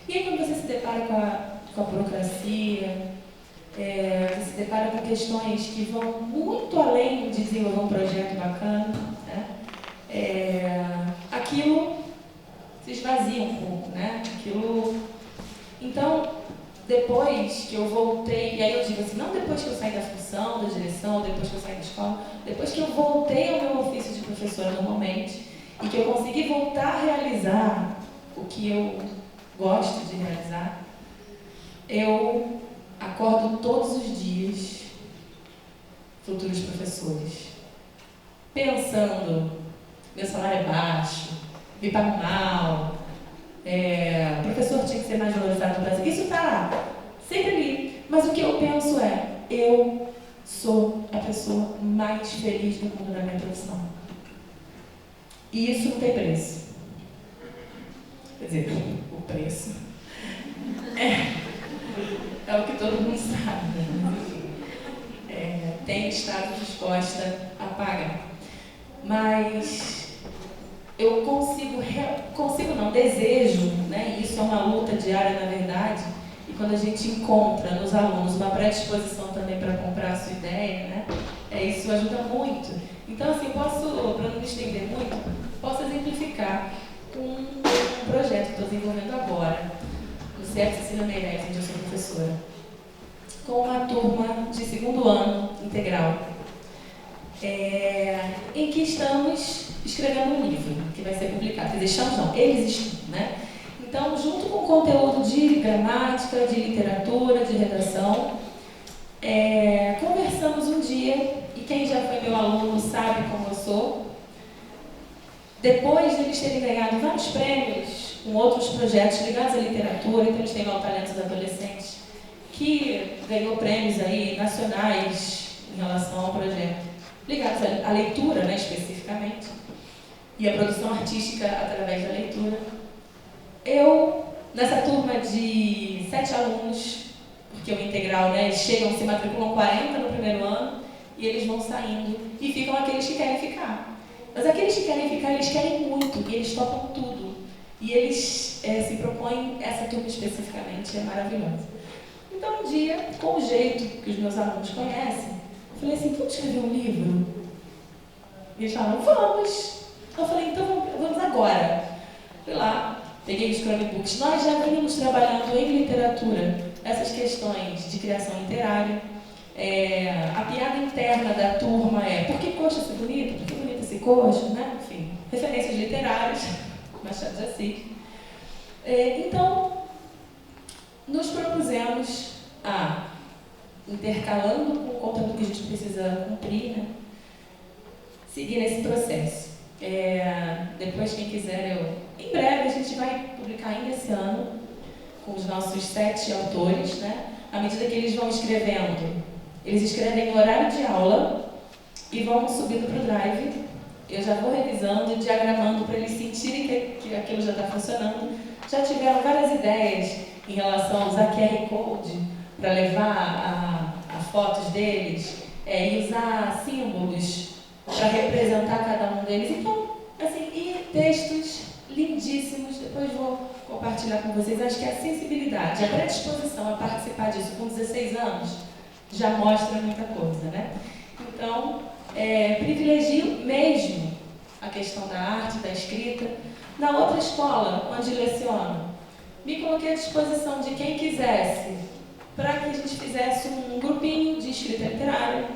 Speaker 2: E aí quando você se depara com a burocracia, você se depara com questões que vão muito além de desenvolver um projeto bacana, né? Aquilo se esvazia um pouco, né? Então, depois que eu voltei, e aí eu digo assim, não depois que eu saí da função, da direção, depois que eu saí da escola, depois que eu voltei ao meu ofício de professora normalmente, e que eu consegui voltar a realizar o que eu gosto de realizar, eu acordo todos os dias, futuros professores, pensando, meu salário é baixo, me pago mal, o professor tinha que ser mais valorizado no Brasil. Isso está sempre ali. Mas o que eu penso eu sou a pessoa mais feliz do mundo na minha profissão. E isso não tem preço. Quer dizer, o preço é o que todo mundo sabe, né? Tem estado disposta a pagar. Mas eu desejo, né? E isso é uma luta diária, na verdade, e quando a gente encontra nos alunos uma predisposição também para comprar a sua ideia, né, isso ajuda muito. Então, assim, posso, para não me estender muito, posso exemplificar com um projeto que estou desenvolvendo agora, no CEP Cecília Meirelles, onde eu sou professora, com uma turma de 2º ano integral, em que estamos escrevendo um livro que vai ser publicado. Quer dizer, estamos não, eles estão, né? Então, junto com conteúdo de gramática, de literatura, de redação, conversamos um dia, e quem já foi meu aluno sabe como eu sou, depois de eles terem ganhado vários prêmios com outros projetos ligados à literatura, então eles têm lá o Talentos dos Adolescentes, que ganhou prêmios aí nacionais em relação ao projeto, ligados à leitura, né, especificamente, e à produção artística através da leitura. Eu, nessa turma de 7 alunos, porque o integral, né, eles chegam, se matriculam 40 no primeiro ano, e eles vão saindo, e ficam aqueles que querem ficar. Mas aqueles que querem ficar, eles querem muito, e eles topam tudo. E eles se propõem, essa turma especificamente é maravilhosa. Então, um dia, com o jeito que os meus alunos conhecem, eu falei assim, vamos escrever um livro? E eles falaram, vamos! Eu falei, então vamos agora. Fui lá, peguei os Chromebooks. Nós já vínhamos trabalhando em literatura essas questões de criação literária. A piada interna da turma por que coxa ser bonita? Por que bonita esse coxa? Né? Enfim, referências literárias, Machado de Assis. Então, nos propusemos intercalando com o conteúdo que a gente precisa cumprir, né, seguir nesse processo. Depois, quem quiser, em breve a gente vai publicar ainda esse ano, com os nossos 7 autores, né, à medida que eles vão escrevendo. Eles escrevem no horário de aula e vão subindo para o Drive. Eu já vou revisando e diagramando para eles sentirem que aquilo já está funcionando. Já tiveram várias ideias em relação a usar QR Code para levar a fotos deles e usar símbolos para representar cada um deles. Então, assim, e textos lindíssimos. Depois vou compartilhar com vocês. Acho que a sensibilidade, a predisposição a participar disso com 16 anos já mostra muita coisa, né? Então, privilegio mesmo a questão da arte, da escrita. Na outra escola, onde leciono, me coloquei à disposição de quem quisesse, para que a gente fizesse um grupinho de escrita literária,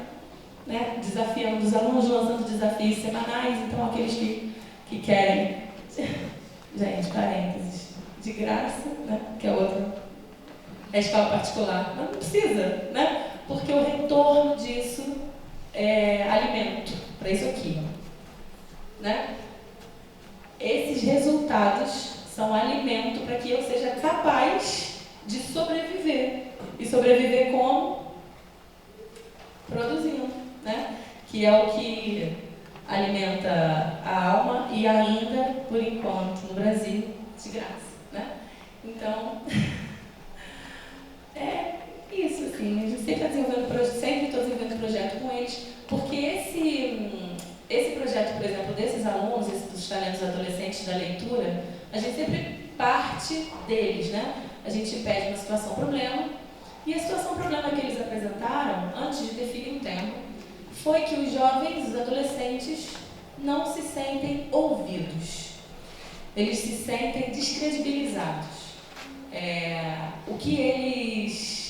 Speaker 2: né? Desafiando os alunos, lançando desafios semanais. Então, aqueles que querem, gente, parênteses, de graça, né? Que é outra, é escola particular, mas não precisa, né? Porque o retorno disso é alimento para isso aqui, né? Esses resultados são alimento para que eu seja capaz de sobreviver. E sobreviver como? Produzindo, né? Que é o que alimenta a alma e ainda, por enquanto, no Brasil, de graça, né? Então, isso, assim, a gente sempre estou desenvolvendo projeto com eles, porque esse projeto, por exemplo, desses alunos, dos talentos adolescentes da leitura, a gente sempre parte deles, né? A gente pede uma situação-problema, e a situação-problema que eles apresentaram, antes de definir o tema, foi que os jovens, os adolescentes, não se sentem ouvidos. Eles se sentem descredibilizados. O que eles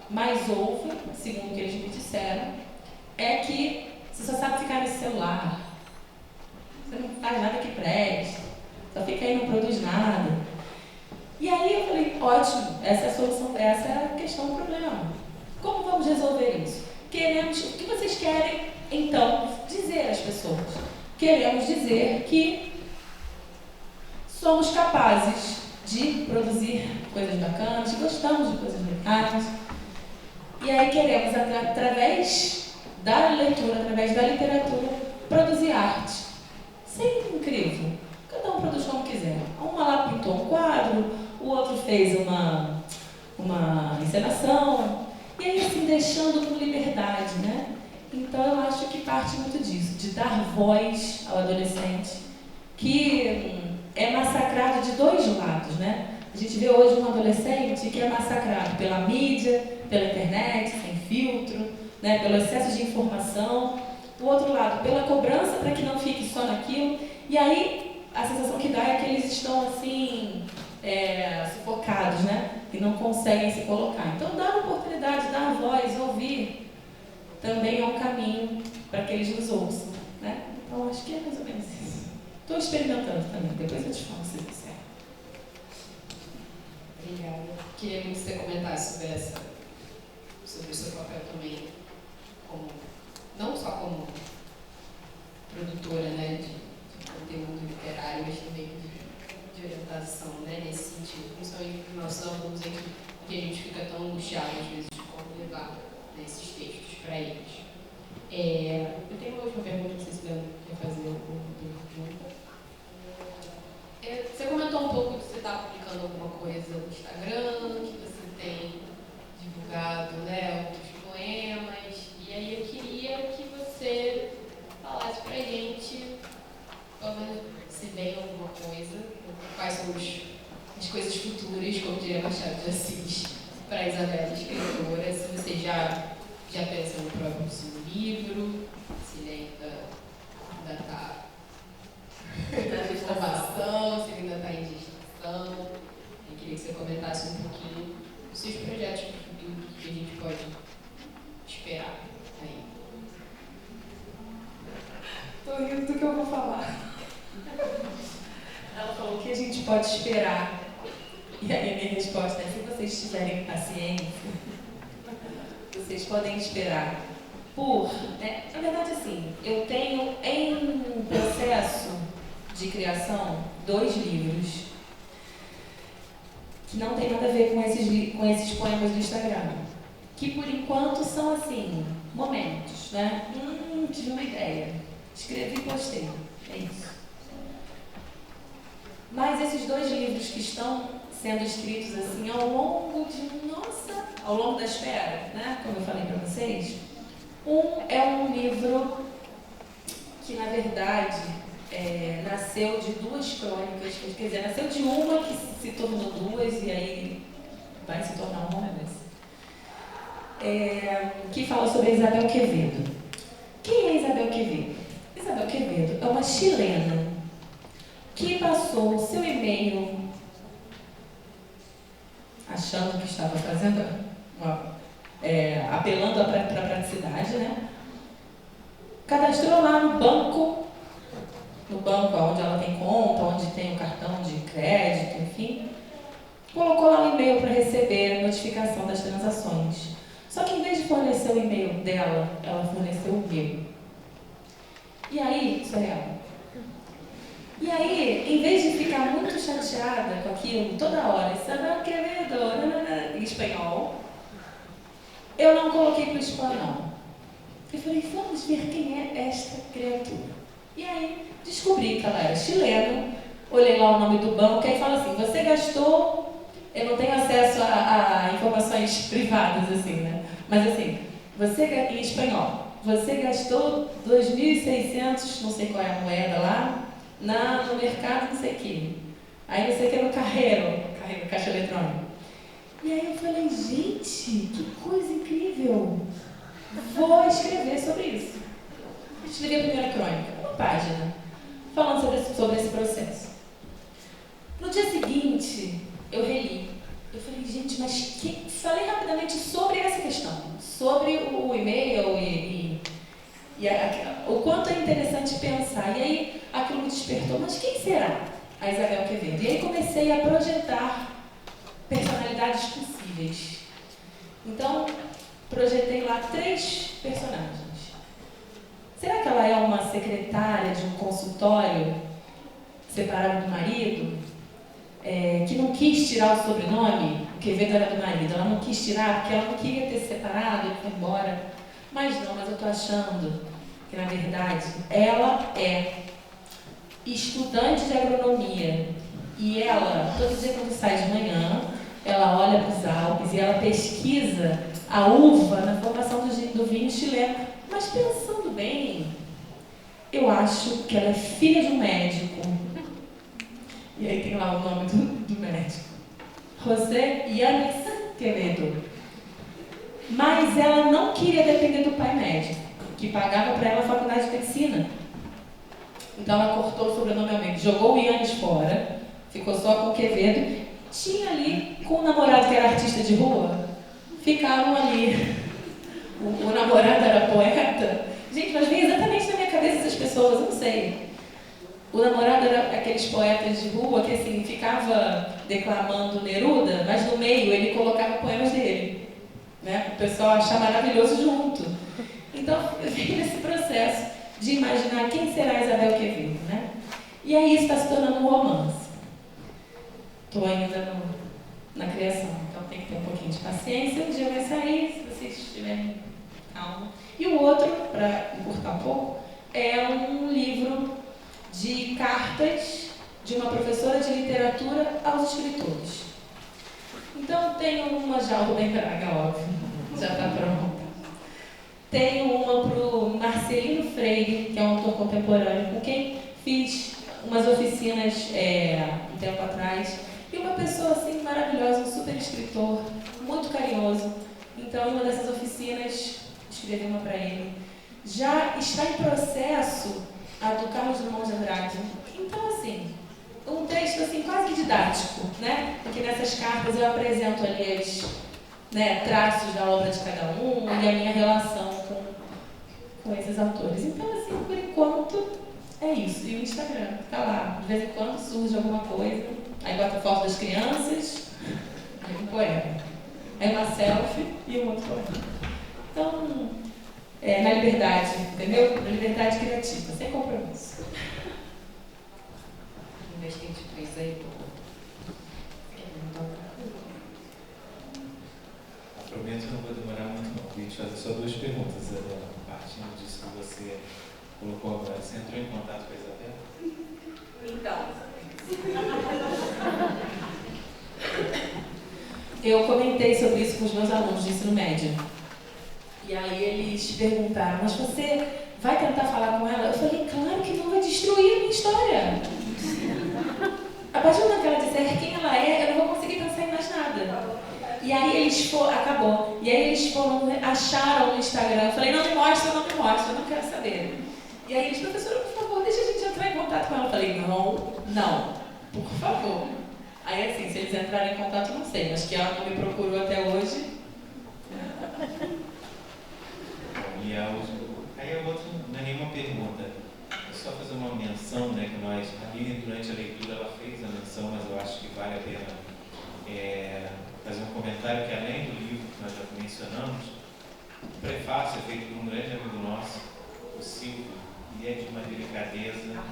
Speaker 2: mais ouvem, segundo o que eles me disseram, é que você só sabe ficar nesse celular, você não faz nada que preste, só fica aí e não produz nada. E aí eu falei, ótimo, essa é a solução, essa é a questão do problema. Como vamos resolver isso? O que vocês querem, então, dizer às pessoas? Queremos dizer que somos capazes de produzir coisas bacanas, gostamos de coisas bacanas, e aí queremos, através da leitura, através da literatura, produzir arte. Sempre incrível. Cada um produz como quiser. Uma lá pintou um quadro, o outro fez uma encenação, e aí assim, deixando com liberdade, né? Então eu acho que parte muito disso, de dar voz ao adolescente, que é massacrado de 2 lados, né? A gente vê hoje um adolescente que é massacrado pela mídia, pela internet, sem filtro, né, pelo excesso de informação. Do outro lado, pela cobrança para que não fique só naquilo. E aí, a sensação que dá é que eles estão assim, sufocados, né? E não conseguem se colocar. Então, dar oportunidade, dar voz, ouvir, também é um caminho para que eles nos ouçam, né? Então, acho que é mais ou menos isso. Estou experimentando também, depois eu te falo se isso é.
Speaker 1: Obrigada. Queria muito que você comentasse sobre o seu papel também, não só como produtora, né, de conteúdo literário, mas também de orientação, né, nesse sentido, principalmente para os nossos alunos em que a gente fica tão angustiado às vezes de como levar, né, esses textos para eles. Eu tenho uma última pergunta, não sei se Leandro quer fazer alguma pergunta. Você comentou um pouco de você estar publicando alguma coisa no Instagram, que você tem divulgado, né, alguns poemas, e aí eu queria que você falasse pra gente, pelo menos se vem alguma coisa, quais são as coisas futuras, como diria Machado de Assis, para a Isabela escritora, se você já pensa no próximo livro, se ele ainda está na formação, se ele ainda está em gestação. Eu queria que você comentasse um pouquinho dos seus projetos para o futuro, que a gente pode esperar aí.
Speaker 2: Estou rindo do que eu vou falar. Ela falou que a gente pode esperar. E aí a minha resposta é: se vocês tiverem paciência, vocês podem esperar. Na verdade, assim, eu tenho em processo de criação 2 livros que não tem nada a ver com esses poemas do Instagram, que por enquanto são assim, momentos, né? Tive uma ideia, escrevi e postei, é isso. Mas esses 2 livros que estão sendo escritos assim ao longo da espera, né? Como eu falei para vocês, é um livro que na verdade nasceu de 2 crônicas, quer dizer, nasceu de uma que se tornou 2 e aí vai se tornar um romance, que fala sobre Isabel Quevedo. Quem é Isabel Quevedo? Isabel Quevedo é uma chilena que passou o seu e-mail achando que estava fazendo apelando para a praticidade, né? Cadastrou lá no banco onde ela tem conta, onde tem o cartão de crédito, enfim. Colocou lá um e-mail para receber a notificação das transações. Só que em vez de fornecer o e-mail dela, ela forneceu o meu. E aí, isso é real. E aí, em vez de ficar muito chateada com aquilo, toda hora, Isabel Quevedo, em espanhol, eu não coloquei para o spam, não. Eu falei, vamos ver quem é esta criatura. E aí, descobri que ela era chilena, olhei lá o nome do banco, aí fala assim, você gastou, eu não tenho acesso a informações privadas, assim, né? Mas assim, em espanhol, você gastou 2.600, não sei qual é a moeda lá, no mercado, não sei o que. Aí não sei o que no carreiro, caixa eletrônica. E aí eu falei, gente, que coisa incrível. Vou escrever sobre isso. Escrevi a primeira crônica, uma página, falando sobre esse processo. No dia seguinte, eu reli. Eu falei, gente, mas falei rapidamente sobre essa questão, sobre o e-mail e o quanto é interessante pensar. E aí aquilo me despertou, mas quem será a Isabel Quevedo? E aí comecei a projetar personalidades possíveis. Então, projetei lá 3 personagens. Será que ela é uma secretária de um consultório separada do marido, que não quis tirar o sobrenome? O Quevedo era do marido, ela não quis tirar porque ela não queria ter se separado, ele foi embora. Mas eu estou achando que, na verdade, ela é estudante de agronomia. E ela, todo dia quando sai de manhã, ela olha para os Alpes e ela pesquisa a uva na formação do vinho chileno. Mas pensando bem, eu acho que ela é filha de um médico. E aí tem lá o nome do médico. José Yanes Quevedo. Mas ela não queria depender do pai médico, que pagava para ela a faculdade de medicina. Então ela cortou o sobrenome amigo, jogou o Yanes fora, ficou só com o Quevedo. Tinha ali, com o namorado que era artista de rua, ficaram ali. O namorado era poeta. Gente, mas vem exatamente na minha cabeça essas pessoas, eu não sei. O namorado era aqueles poetas de rua que assim, ficava declamando Neruda, mas no meio ele colocava poemas dele. Né? O pessoal achava maravilhoso junto. Então, eu venho nesse processo de imaginar quem será Isabel Quevedo. Né? E aí isso está se tornando um romance. Estou ainda na criação, então tem que ter um pouquinho de paciência. Um dia vai sair, se vocês estiverem calma. E o outro, para encurtar um pouco, é um livro de cartas de uma professora de literatura aos escritores. Então, tenho uma já, o Rubem Braga, óbvio, já está pronta. Tenho uma para o Marcelino Freire, que é um autor contemporâneo, com quem fiz umas oficinas um tempo atrás. E uma pessoa assim maravilhosa, um super escritor, muito carinhoso. Então, em uma dessas oficinas, escrevi uma para ele. Já está em processo a do Carlos Drummond de Andrade. Então, assim, um texto assim, quase que didático, né? Porque nessas cartas eu apresento ali traços da obra de cada um e a minha relação com esses autores. Então, assim, por enquanto, é isso. E o Instagram, tá lá. De vez em quando surge alguma coisa, aí bota foto das crianças, aí um poema. Aí uma selfie e um outro poema. Então, na liberdade, entendeu? Na liberdade criativa, sem compromisso.
Speaker 1: Investindo isso aí.
Speaker 3: Prometo que não vou demorar muito não. Queria te fazer só 2 perguntas, Isabela. Partindo disso que você colocou agora. Você entrou em contato com a Isabela?
Speaker 2: Então. Eu comentei sobre isso com os meus alunos de ensino médio. E aí eles perguntaram, mas você vai tentar falar com ela? Eu falei, claro que não, vai destruir a minha história. A partir do momento que ela disser quem ela é, eu não vou conseguir pensar em mais nada. E aí eles acabou. E aí eles acharam no Instagram. Eu falei, não me mostra, eu não quero saber. E aí eles, professora, por favor, deixa a gente entrar em contato com ela. Eu falei, não, por favor. Aí assim, se eles entrarem em contato, não sei, mas que ela não me procurou até hoje.
Speaker 3: E aí a outra não é nenhuma pergunta, é só fazer uma menção, né, que nós, a Lilian durante a leitura ela fez a menção, mas eu acho que vale a pena fazer um comentário que além do livro que nós já mencionamos, o prefácio é feito por um grande amigo nosso, o Silvio, e é de uma delicadeza.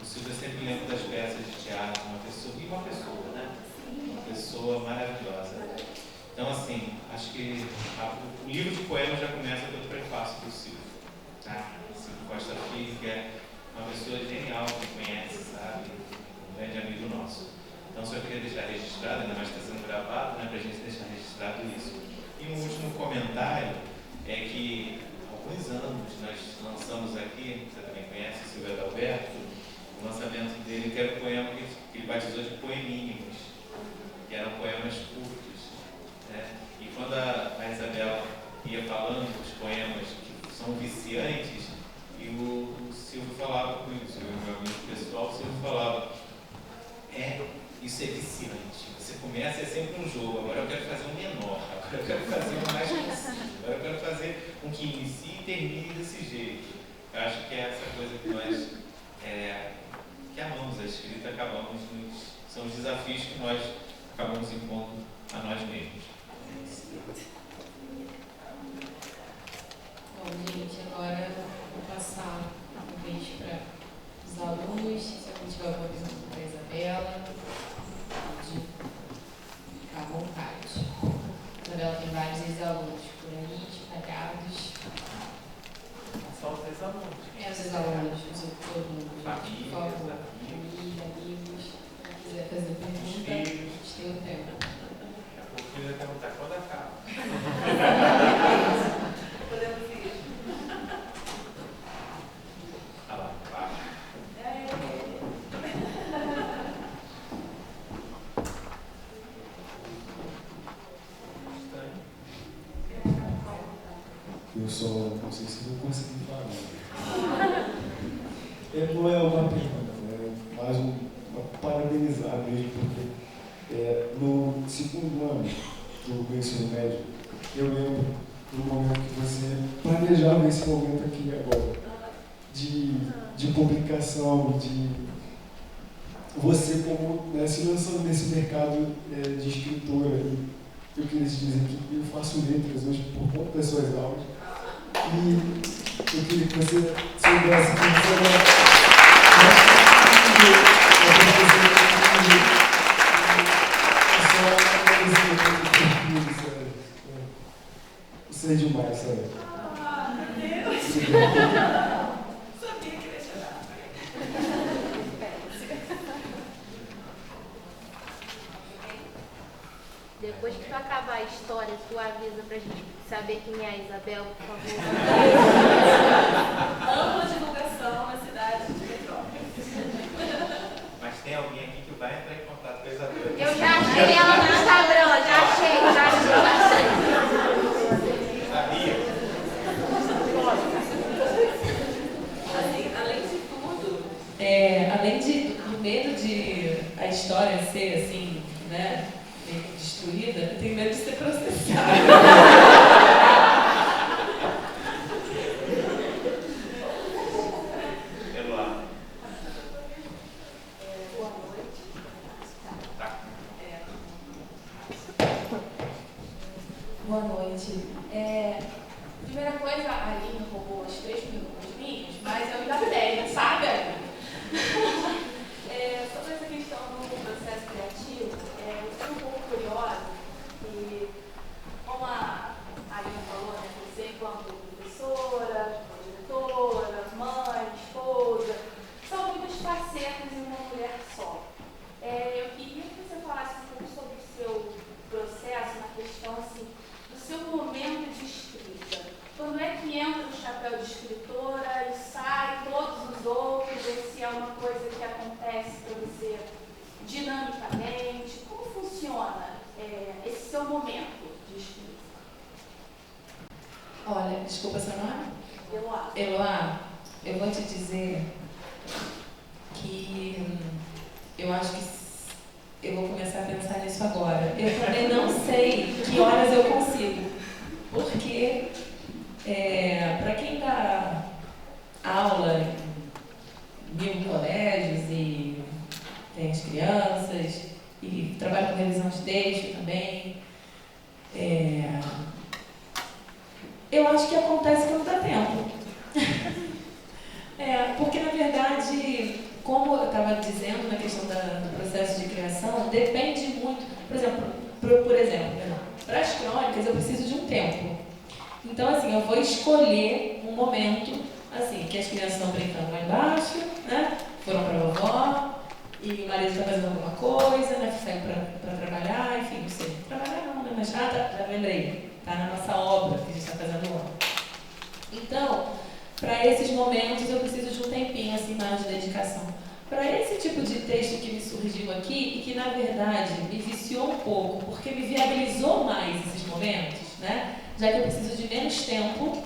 Speaker 3: O Silvio sempre lembra das peças de teatro, uma pessoa maravilhosa. Então, assim, acho que o livro de poemas já começa pelo prefácio do Silvio. Tá? Silvio Costa Filho, que é uma pessoa genial que conhece, sabe? Um grande amigo nosso. Então, só queria deixar registrado, ainda mais que está sendo gravado, né? Para a gente deixar registrado isso. E um último comentário é que, há alguns anos, nós lançamos aqui, você também conhece o Silvio Adalberto, o lançamento dele, que era um poema que ele batizou de poemínimos, que eram poemas curtos. E quando a Isabela ia falando dos poemas que são viciantes, e o Silvio falava comigo, o Silvio, meu amigo pessoal, o Silvio falava, isso é viciante, você começa, é sempre um jogo, agora eu quero fazer um menor, agora eu quero fazer um mais possível, agora eu quero fazer um que inicie e termine desse jeito. Eu acho que é essa coisa que nós que amamos a escrita, são os desafios que nós acabamos impondo a nós mesmos.
Speaker 1: Bom, gente, agora vou passar um beijo para os alunos. Se alguém tiver alguma pergunta para a Isabela, pode ficar à vontade. A Isabela tem vários ex-alunos por aí, espalhados.
Speaker 3: Só os ex-alunos.
Speaker 1: Os ex-alunos, todo mundo.
Speaker 3: Família,
Speaker 1: por favor. Família, amigos. Se quiser fazer pergunta, a gente tem o tempo.
Speaker 3: Daqui a pouco eu ia perguntar quando acaba.
Speaker 4: Podemos ir.
Speaker 3: Ah lá, vai.
Speaker 4: Eu só não sei se vou conseguir falar. Não é uma pergunta, é mais parabenizar mesmo, porque no segundo ano do ensino médio, eu lembro do momento que você planejava esse momento aqui agora, de publicação, de você como se lançando nesse mercado de escritora. E eu queria te dizer que eu faço letras hoje por conta das suas aulas. E eu queria que você soubesse que você Você é demais, sério.
Speaker 2: Meu Deus! Sabia que ia chorar.
Speaker 5: Depois que tu acabar a história, tu avisa pra gente saber quem é a Isabel, por favor.
Speaker 2: Ampla divulgação na cidade de Petrópolis.
Speaker 3: Mas tem alguém aqui que vai entrar em contato com a Isabel.
Speaker 5: Eu já achei ela no Instagram, já achei.
Speaker 3: Sabia?
Speaker 2: Assim, além de tudo,
Speaker 6: além do medo de a história ser assim, né, meio destruída, eu tenho medo de ser processada.
Speaker 1: Boa noite. Primeira coisa, a Aline roubou as 3 perguntas minhas, mas eu ainda tenho, sabe, Aline?
Speaker 7: Sobre essa questão do processo criativo, eu fiquei um pouco curiosa e, como a Aline falou, né, você enquanto professora, diretora, mãe, esposa, são muitas facetas em uma mulher só. Eu queria que você falasse um pouco sobre o seu processo na questão assim, do seu momento de escrita. Quando é que entra no chapéu de escritora e sai todos os outros, ou se é uma coisa que acontece para você dinamicamente? Como funciona esse seu momento de escrita?
Speaker 6: Olha, desculpa seu nome?
Speaker 7: Eloá,
Speaker 6: eu vou te dizer que eu acho que eu vou começar a pensar nisso agora. Eu também não sei que horas eu consigo, porque para quem dá aula em 1000 colégios e tem as crianças e trabalha com revisão de texto também, eu acho que acontece quando dá tempo. Porque na verdade, como eu estava dizendo na questão do processo de criação, depende muito. Por exemplo, para as crônicas eu preciso de um tempo. Então, assim, eu vou escolher um momento, assim, que as crianças estão brincando lá embaixo, né? Foram para a vovó, e o marido está fazendo alguma coisa, né? Saiu para trabalhar, enfim, não sei. Trabalhar não, né? Mas já lembrei. Está na nossa obra que a gente está fazendo lá. Então, para esses momentos eu preciso de um tempinho assim mais de dedicação. Para esse tipo de texto que me surgiu aqui e que na verdade me viciou um pouco, porque me viabilizou mais esses momentos, né? Já que eu preciso de menos tempo,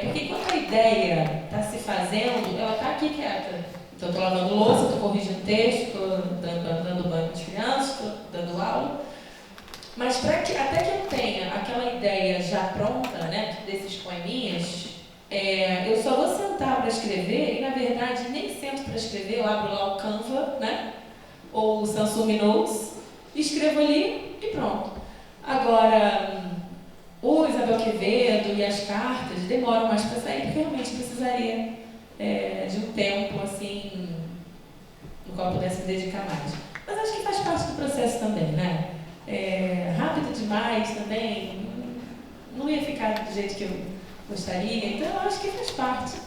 Speaker 6: porque enquanto a ideia está se fazendo, ela está aqui quieta. Então eu estou lavando louça, estou corrigindo texto, estou dando banho para as crianças, estou dando aula. Mas até que eu tenha aquela ideia já pronta, né, desses poeminhas, eu só vou sentar para escrever e, na verdade, nem sento para escrever, eu abro lá o Canva, né, ou o Samsung Notes, escrevo ali e pronto. Agora, o Isabel Quevedo e as cartas demoram mais para sair, porque realmente precisaria de um tempo, assim, no qual eu pudesse me dedicar mais. Mas acho que faz parte do processo também, né? Rápido demais também, não ia ficar do jeito que eu gostaria, então eu acho que faz parte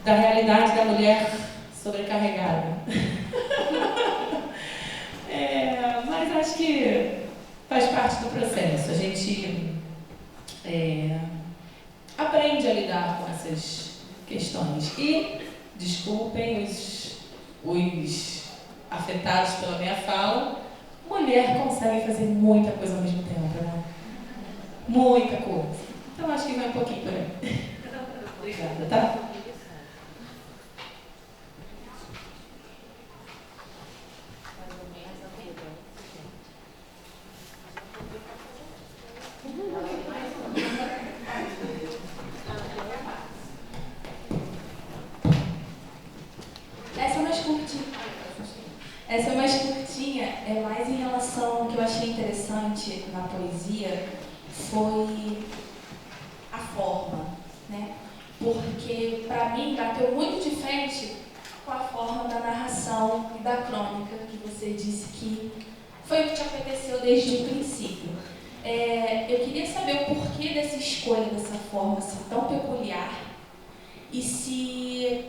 Speaker 6: da realidade da mulher sobrecarregada. Mas acho que faz parte do processo. A gente aprende a lidar com essas questões. E, desculpem os afetados pela minha fala, mulher consegue fazer muita coisa ao mesmo tempo, né? Muita coisa. Então acho que vai um pouquinho por aí. Obrigada, tá?
Speaker 2: Essa é mais curtinha. Essa é mais curtinha, é mais em relação ao que eu achei interessante na poesia, foi a forma, né? Porque, para mim, bateu muito de frente com a forma da narração e da crônica, que você disse que foi o que te apeteceu desde o princípio. Eu queria saber o porquê dessa escolha dessa forma assim, tão peculiar e se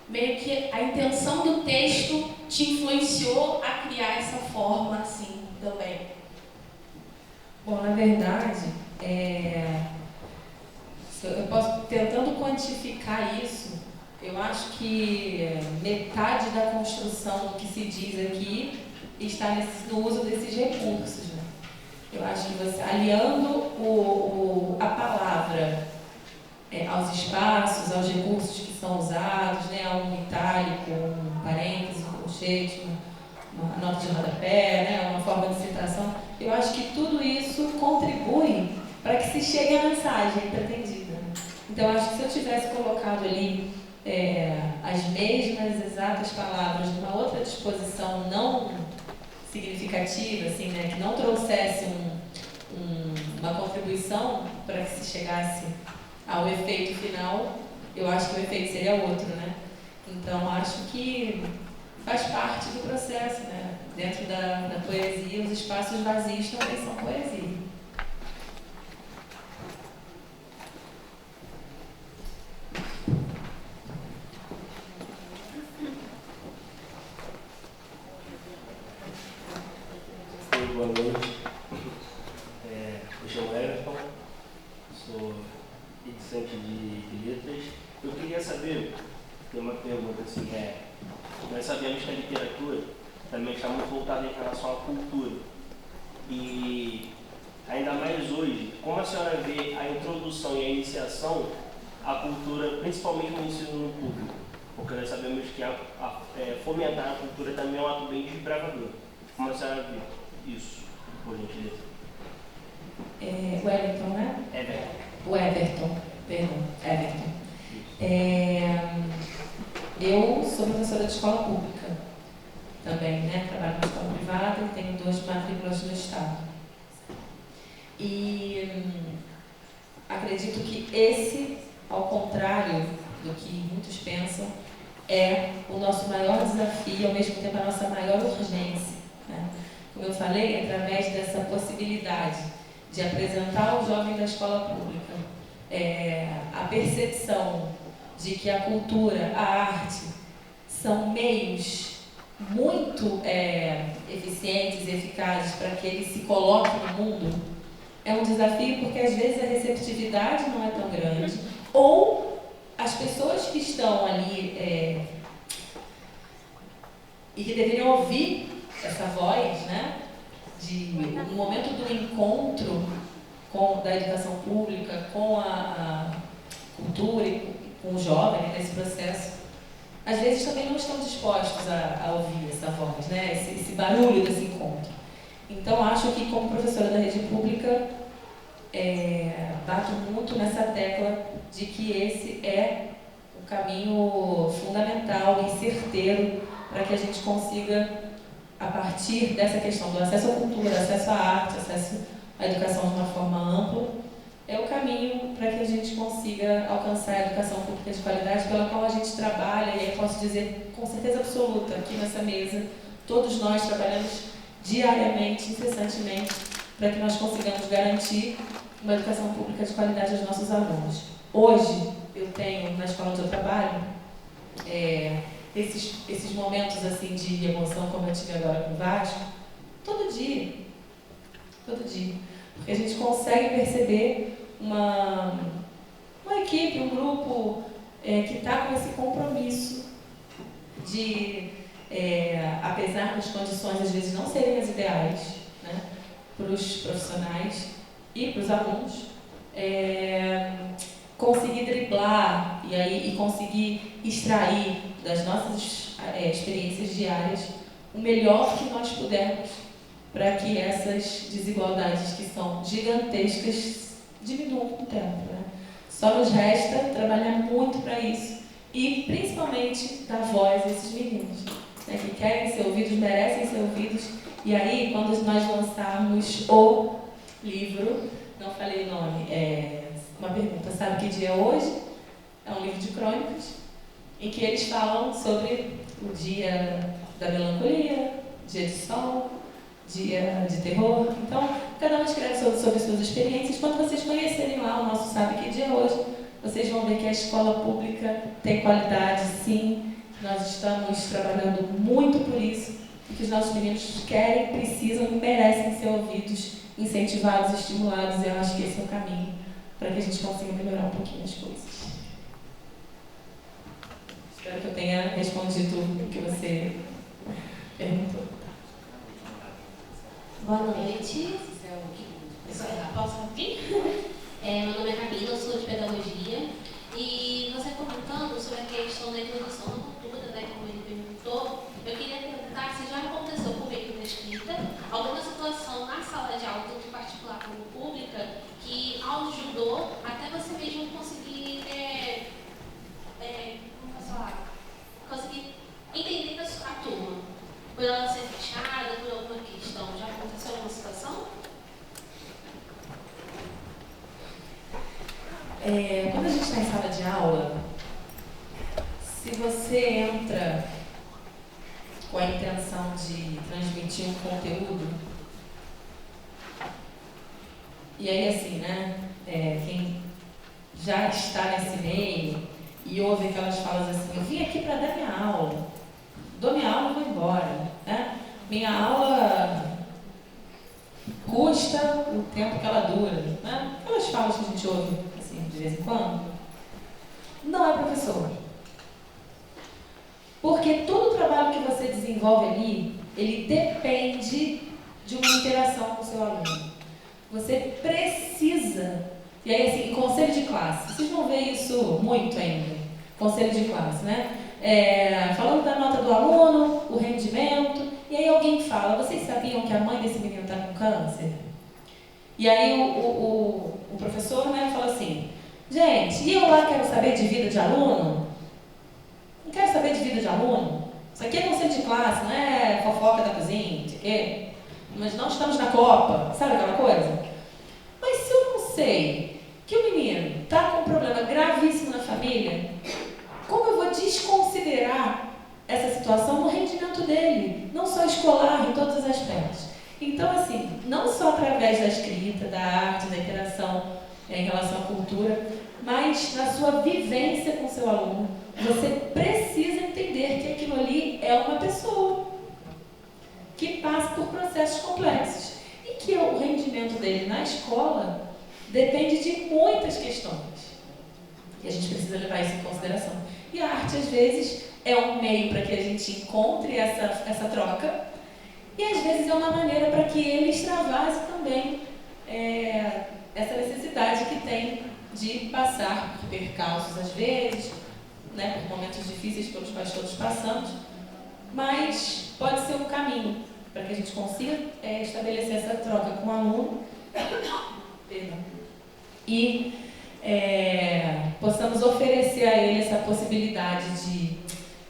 Speaker 2: meio que a intenção do texto te influenciou a criar essa forma assim também.
Speaker 6: Bom, na verdade, eu posso, tentando quantificar isso, eu acho que metade da construção do que se diz aqui está no uso desses recursos, né? Eu acho que você, aliando a palavra aos espaços, aos recursos que são usados, né, a um itálico, um parêntese, um colchete, uma nota de rodapé, né, uma forma de citação, eu acho que tudo isso contribui para que se chegue à mensagem pretendida. Então, eu acho que se eu tivesse colocado ali as mesmas exatas palavras numa outra disposição não significativa, assim, né, que não trouxesse uma contribuição para que se chegasse ao efeito final, eu acho que o efeito seria outro, né? Então, acho que faz parte do processo, né? Dentro da poesia, os espaços vazios também são poesia.
Speaker 8: Boa noite. Eu chamo Everton, sou discente de letras. Eu queria saber, tem uma pergunta assim, nós sabemos que a literatura também está muito voltada em relação à cultura. E ainda mais hoje, como a senhora vê a introdução e a iniciação à cultura, principalmente no ensino no público? Porque nós sabemos que fomentar a cultura também é um ato bem desbravador. Como a senhora vê isso, por gentileza?
Speaker 6: O Everton, né?
Speaker 8: Everton.
Speaker 6: O Everton, perdão, Everton. Eu sou professora de escola pública também, né? Trabalho na escola privada e tenho 2 matrículas no Estado. E acredito que esse, ao contrário do que muitos pensam, é o nosso maior desafio e, ao mesmo tempo, a nossa maior urgência, né? Como eu falei, através dessa possibilidade de apresentar ao jovem da escola pública a percepção de que a cultura, a arte, são meios muito eficientes e eficazes para que ele se coloque no mundo, é um desafio porque às vezes a receptividade não é tão grande, ou as pessoas que estão ali e que deveriam ouvir essa voz, né, no momento do encontro da educação pública, com a cultura e com o jovem, né, nesse processo, às vezes também não estão dispostos a ouvir essa voz, né, esse barulho desse encontro. Então, acho que, como professora da rede pública, bato muito nessa tecla de que esse é o caminho fundamental e certeiro para que a gente consiga, a partir dessa questão do acesso à cultura, acesso à arte, acesso à educação de uma forma ampla, é o caminho para que a gente consiga alcançar a educação pública de qualidade pela qual a gente trabalha, e aí posso dizer com certeza absoluta, aqui nessa mesa, todos nós trabalhamos diariamente, incessantemente, para que nós consigamos garantir uma educação pública de qualidade aos nossos alunos. Hoje, eu tenho, na escola onde eu trabalho, esses momentos assim de emoção, como eu tive agora com o Vasco, todo dia. Porque a gente consegue perceber uma equipe, um grupo que está com esse compromisso de, apesar das condições às vezes não serem as ideais, né, para os profissionais e para os alunos,
Speaker 2: conseguir driblar e conseguir extrair das nossas experiências diárias o melhor que nós pudermos para que essas desigualdades que são gigantescas diminuam com o tempo, né? Só nos resta trabalhar muito para isso e principalmente dar voz a esses meninos, né, que querem ser ouvidos, merecem ser ouvidos. E aí, quando nós lançarmos o livro, não falei o nome, uma pergunta, sabe que dia é hoje? É um livro de crônicas, em que eles falam sobre o dia da melancolia, dia de sol, dia de terror. Então, cada um escreve sobre suas experiências. Quando vocês conhecerem lá o nosso Sabe Que Dia é Hoje, vocês vão ver que a escola pública tem qualidade, sim. Nós estamos trabalhando muito por isso, e que os nossos meninos querem, precisam e merecem ser ouvidos, incentivados, estimulados. E eu acho que esse é o caminho para que a gente consiga melhorar um pouquinho as coisas. Espero que eu tenha respondido o que você perguntou.
Speaker 9: Boa noite. Posso ouvir? Meu nome é Camila, eu sou de Pedagogia. E você comentando sobre a questão da introdução da cultura, né, como ele perguntou, eu queria perguntar se já aconteceu comigo na escrita alguma situação na sala de aula, tanto particular como pública, que ajudou até você mesmo conseguir, como posso falar? Conseguir entender a turma. Por ela ser fechada, por alguma questão. Já aconteceu alguma situação?
Speaker 2: Quando a gente está em sala de aula, se você entra com a intenção de transmitir um conteúdo, e aí assim, né, quem já está nesse meio e ouve aquelas falas assim, eu vim aqui para dar minha aula, dou minha aula e vou embora, né? Minha aula custa o tempo que ela dura, né? Aquelas falas que a gente ouve assim, de vez em quando. Não é professor. Porque todo o trabalho que você desenvolve ali, ele depende de uma interação com o seu aluno. Você precisa, e aí assim, conselho de classe, vocês vão ver isso muito ainda, conselho de classe, né? Falando da nota do aluno, o rendimento, e aí alguém fala, vocês sabiam que a mãe desse menino está com câncer? E aí o professor, né, fala assim, gente, e eu lá quero saber de vida de aluno? Não quero saber de vida de aluno? Isso aqui é conselho de classe, não é fofoca da cozinha, não sei o quê. Nós não estamos na Copa, sabe aquela coisa? Mas se eu não sei que o menino está com um problema gravíssimo na família, como eu vou desconsiderar essa situação no rendimento dele, não só escolar, em todos os aspectos? Então, assim, não só através da escrita, da arte, da interação em relação à cultura, mas na sua vivência com o seu aluno, você precisa entender que aquilo ali é uma pessoa que passa por processos complexos e que o rendimento dele na escola depende de muitas questões. E a gente precisa levar isso em consideração. E a arte, às vezes, é um meio para que a gente encontre essa troca e, às vezes, é uma maneira para que ele extravase também essa necessidade que tem de passar por percalços, às vezes, né, por momentos difíceis pelos quais todos passamos, mas pode ser um caminho para que a gente consiga estabelecer essa troca com o aluno e possamos oferecer a ele essa possibilidade de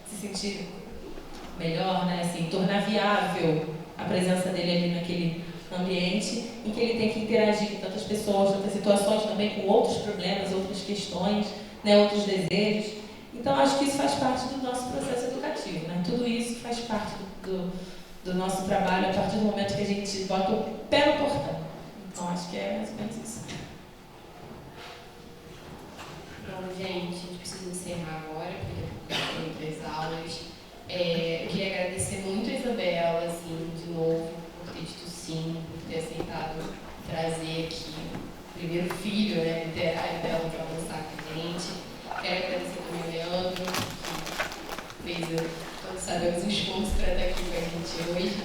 Speaker 2: se sentir melhor, né, assim, tornar viável a presença dele ali naquele ambiente em que ele tem que interagir com tantas pessoas, tantas situações também, com outros problemas, outras questões, né, outros desejos. Então, acho que isso faz parte do nosso processo educativo, né? Tudo isso faz parte do nosso trabalho a partir do momento que a gente bota o pé no portão. Então, acho que é mais ou menos isso.
Speaker 1: Bom, gente, a gente precisa encerrar agora, porque tem 3 aulas. Eu queria agradecer muito a Isabela, assim, de novo, por ter dito sim, por ter aceitado trazer aqui o primeiro filho, né, literário dela para lançar com a gente. Quero agradecer também ao Leandro, que fez, todos sabemos, um esforço para estar aqui com a gente hoje,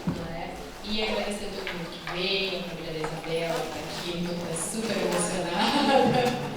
Speaker 1: não é? E agradecer a todo mundo que veio, a família da Isabela, que está aqui, então está super emocionada.